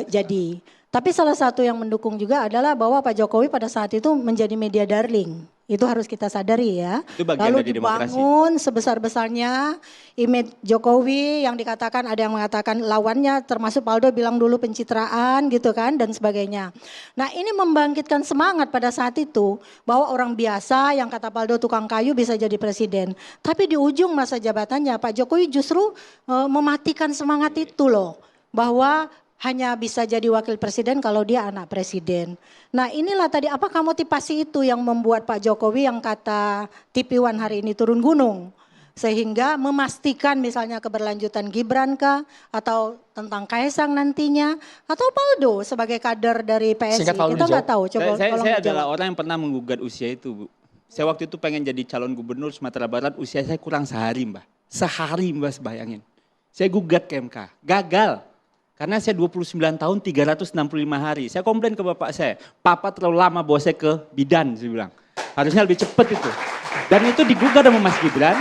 jadi. Tapi salah satu yang mendukung juga adalah bahwa Pak Jokowi pada saat itu menjadi media darling. Itu harus kita sadari ya. Lalu dibangun sebesar-besarnya image Jokowi yang dikatakan ada yang mengatakan lawannya termasuk Paldo bilang dulu pencitraan gitu kan dan sebagainya. Nah ini membangkitkan semangat pada saat itu bahwa orang biasa yang kata Paldo tukang kayu bisa jadi presiden. Tapi di ujung masa jabatannya Pak Jokowi justru mematikan semangat itu loh. Bahwa hanya bisa jadi wakil presiden kalau dia anak presiden. Nah inilah tadi apakah motivasi itu yang membuat Pak Jokowi yang kata TV1 hari ini turun gunung. Sehingga memastikan misalnya keberlanjutan Gibran kah atau tentang Kaisang nantinya. Atau Paldo sebagai kader dari PSI. Kita nggak tahu. Coba saya adalah orang yang pernah menggugat usia itu Bu. Saya waktu itu pengen jadi calon gubernur Sumatera Barat usia saya kurang sehari Mbak. Sehari Mbak bayangin. Saya gugat ke MK. Gagal. Karena saya 29 tahun 365 hari. Saya komplain ke bapak saya, papa terlalu lama bawa saya ke bidan, saya bilang. Harusnya lebih cepat itu. Dan itu digugat sama Mas Gibran,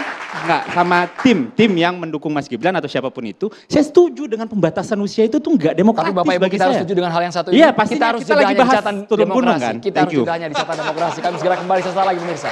sama tim yang mendukung Mas Gibran atau siapapun itu. Saya setuju dengan pembatasan usia itu tuh enggak demokratis. Tapi Bapak Ibu kita harus setuju dengan hal yang satu ini. Iya, pasti kita harus kita lagi bahas turun gunung kan. Kita harus juga hanya di catatan demokrasi. Kami segera kembali sesaat lagi pemirsa.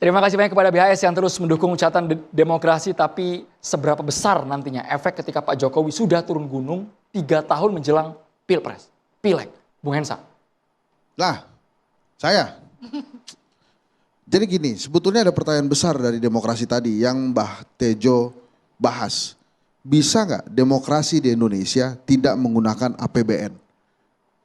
Terima kasih banyak kepada BHS yang terus mendukung catatan demokrasi, tapi seberapa besar nantinya efek ketika Pak Jokowi sudah turun gunung 3 tahun menjelang Pilpres, Pileg, Bung Hensa? Lah, saya. Jadi gini, sebetulnya ada pertanyaan besar dari demokrasi tadi yang Mbah Tejo bahas. Bisa nggak demokrasi di Indonesia tidak menggunakan APBN?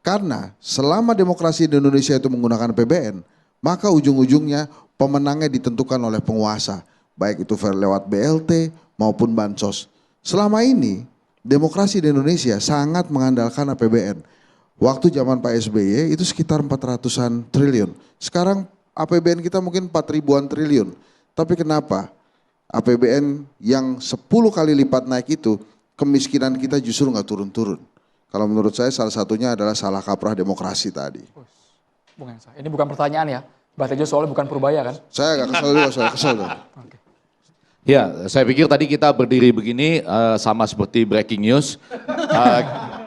Karena selama demokrasi di Indonesia itu menggunakan APBN, maka ujung-ujungnya pemenangnya ditentukan oleh penguasa, baik itu lewat BLT maupun bansos. Selama ini demokrasi di Indonesia sangat mengandalkan APBN. Waktu zaman Pak SBY itu sekitar 400-an triliun. Sekarang APBN kita mungkin 4 ribuan triliun. Tapi kenapa APBN yang 10 kali lipat naik itu kemiskinan kita justru nggak turun-turun? Kalau menurut saya salah satunya adalah salah kaprah demokrasi tadi. Bung Hensa, ini bukan pertanyaan ya. Mbak Tejo soalnya bukan Purbaya kan? Saya agak kesel juga, saya kesel. Ya, saya pikir tadi kita berdiri begini sama seperti breaking news.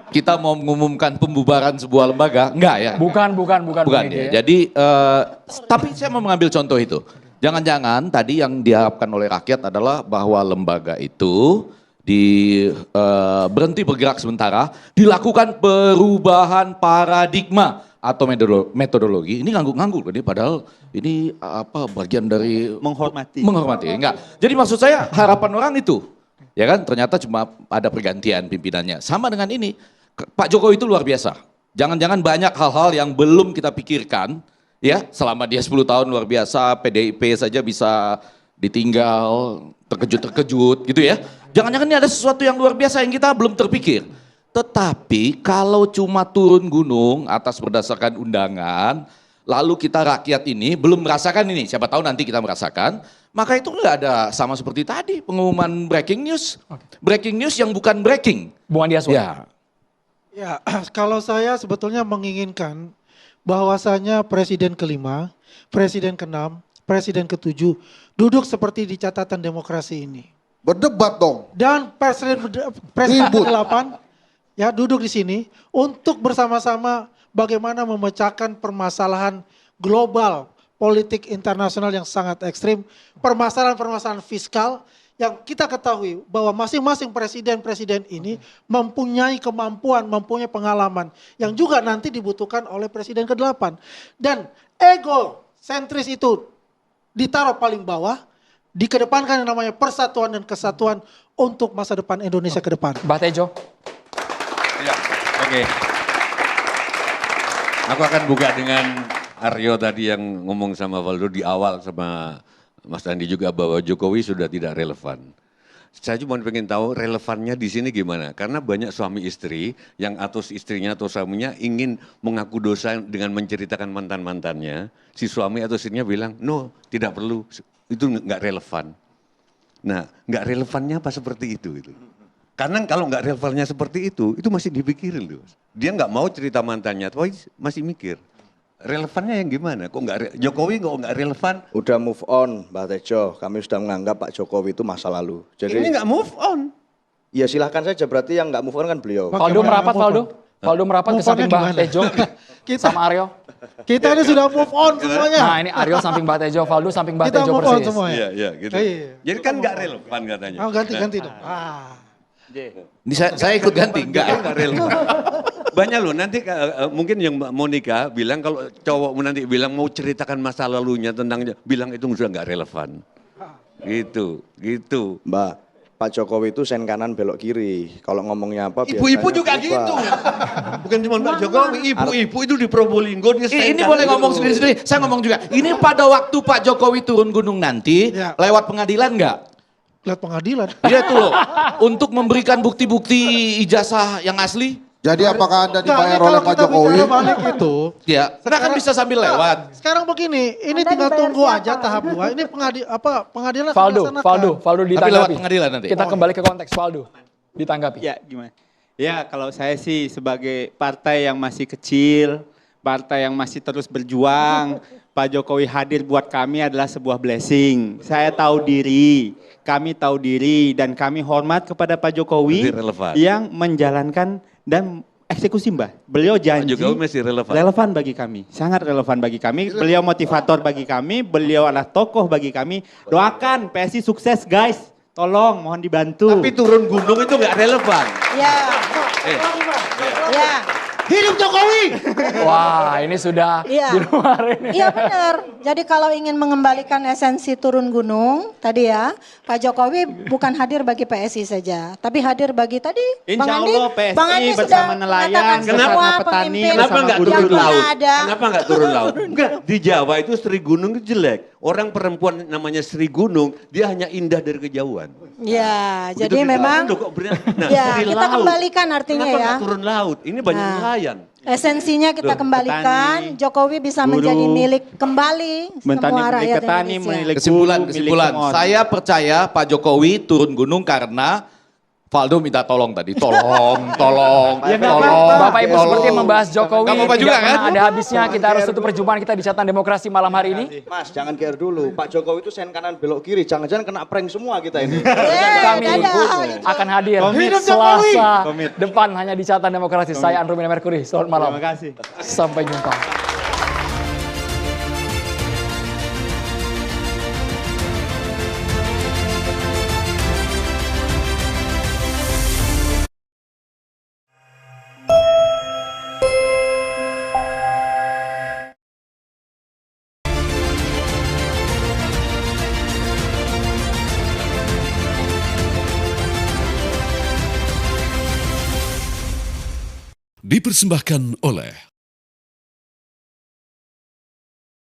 Kita mau mengumumkan pembubaran sebuah lembaga, enggak ya? Bukan Ya. Jadi, tapi saya mau mengambil contoh itu. Jangan-jangan tadi yang diharapkan oleh rakyat adalah bahwa lembaga itu berhenti bergerak sementara, dilakukan perubahan paradigma atau metodologi. Ini ngangguk-ngangguk ini padahal ini bagian dari menghormati. Enggak. Jadi maksud saya harapan orang itu, ya kan, ternyata cuma ada pergantian pimpinannya. Sama dengan ini, Pak Jokowi itu luar biasa. Jangan-jangan banyak hal-hal yang belum kita pikirkan, ya, selama dia 10 tahun luar biasa, PDIP saja bisa ditinggal, terkejut-terkejut gitu ya. Jangan-jangan ini ada sesuatu yang luar biasa yang kita belum terpikir. Tetapi kalau cuma turun gunung atas berdasarkan undangan, lalu kita rakyat ini belum merasakan ini, siapa tahu nanti kita merasakan, maka itu nggak ada sama seperti tadi pengumuman breaking news. Breaking news yang bukan breaking. Bung Andi Aswan. Ya, kalau saya sebetulnya menginginkan bahwasanya presiden ke-5, presiden ke-6, presiden ke-7 duduk seperti di catatan demokrasi ini. Berdebat dong. Dan presiden ke-8 ya duduk di sini untuk bersama-sama bagaimana memecahkan permasalahan global politik internasional yang sangat ekstrim, permasalahan-permasalahan fiskal yang kita ketahui bahwa masing-masing presiden-presiden ini mempunyai kemampuan, mempunyai pengalaman yang juga nanti dibutuhkan oleh presiden ke-8. Dan ego sentris itu ditaruh paling bawah, dikedepankan yang namanya persatuan dan kesatuan untuk masa depan Indonesia ke depan. Mbak Tejo. Ya, oke. Aku akan buka dengan Aryo tadi yang ngomong sama Valdo di awal sama Mas Andi juga bahwa Jokowi sudah tidak relevan. Saya cuma pengen tahu relevannya di sini gimana. Karena banyak suami istri yang atau istrinya atau suaminya ingin mengaku dosa dengan menceritakan mantan-mantannya. Si suami atau istrinya bilang, no tidak perlu, itu nggak relevan. Nah nggak relevannya apa seperti itu. Karena kalau nggak relevannya seperti itu masih dipikirin loh. Dia nggak mau cerita mantannya, tapi masih mikir. Relevannya yang gimana? Kok Jokowi nggak relevan? Udah move on, Mbak Tejo. Kami sudah menganggap Pak Jokowi itu masa lalu. Jadi ini nggak move on. Ya silahkan saja, berarti yang nggak move on kan beliau. Valdo merapat, Valdo merapat ke samping Mbak Tejo sama Aryo. Kita ini sudah move on semuanya. Nah ini Aryo samping Mbak Tejo, Valdo samping Mbak Tejo move on persis. semua ya? Iya, gitu. Jadi kan nggak relevan katanya. Ganti dong. Ini saya ikut ganti, enggak relevan. Banyak loh, nanti mungkin yang Mbak Monica bilang kalau cowok nanti bilang mau ceritakan masa lalunya tentang, bilang itu sudah nggak relevan. Gitu. Mbak, Pak Jokowi itu sen kanan belok kiri. Kalau ngomongnya apa ibu-ibu juga berubah. gitu. Bukan cuma Pak Jokowi, ibu-ibu itu di Probolinggo dia ini boleh ngomong sendiri-sendiri. Saya ngomong juga. Ini pada waktu Pak Jokowi turun gunung nanti, lewat pengadilan enggak? Lewat pengadilan. Iya itu loh. Untuk memberikan bukti-bukti ijazah yang asli. Jadi apakah Anda dibayar oleh Pak Jokowi? Balik itu. Ya, kita kan bisa sambil lewat. Sekarang begini, ini tinggal tunggu aja tahap 2. Ini pengadilan Valdo ditanggapi. Tapi lewat pengadilan nanti. Kita kembali ke konteks Valdo. Ditanggapi. Ya, gimana? Ya, kalau saya sih sebagai partai yang masih kecil, partai yang masih terus berjuang, Pak Jokowi hadir buat kami adalah sebuah blessing. Saya tahu diri, kami tahu diri, dan kami hormat kepada Pak Jokowi yang menjalankan dan eksekusi Mbak. Beliau janji Jokowi masih relevan. Relevan bagi kami, sangat relevan bagi kami. Beliau motivator bagi kami, beliau adalah tokoh bagi kami. Doakan PSI sukses guys. Tolong mohon dibantu. Tapi turun gunung itu nggak relevan. Ya. Ya. Hidup Jokowi! Wah, ini sudah Iya. di luar ini. Iya benar. Jadi kalau ingin mengembalikan esensi turun gunung tadi ya, Pak Jokowi bukan hadir bagi PSI saja, tapi hadir bagi tadi Insya Bang Andi. Allah PSI Bang Andi bersama sudah nelayan, mengatakan bersama semua petani, pemimpin Kenapa nggak yang turun pernah laut? ada. Kenapa nggak turun laut? Enggak, di Jawa itu Sri Gunung itu jelek. Orang perempuan namanya Sri Gunung, dia hanya indah dari kejauhan. Ya, Begitu jadi kita memang turun, kok nah, ya Sri kita laut. kembalikan artinya Kenapa ya. nggak turun laut? Ini banyak Nah. nelayan. Esensinya kita Loh, kembalikan, petani, Jokowi bisa guru, menjadi milik kembali semua milik rakyat petani, Indonesia. milik Kesimpulan, guru, milik kesimpulan. semua orang. Saya percaya Pak Jokowi turun gunung karena Valdo minta tolong tadi. Tolong. Ya, tolong. Bapak Ibu seperti membahas Jokowi Nggak apa-apa tidak juga, pernah kan? ada habisnya. Kita harus tutup perjumpaan kita di Catatan Demokrasi malam hari ini. Mas, jangan care dulu. Pak Jokowi itu sen kanan belok kiri. Jangan-jangan kena prank semua kita ini. Kami akan hadir Selasa depan hanya di Catatan Demokrasi. Saya Andrew Mina Mercury. Selamat malam. Terima kasih. Sampai jumpa. Dipersembahkan oleh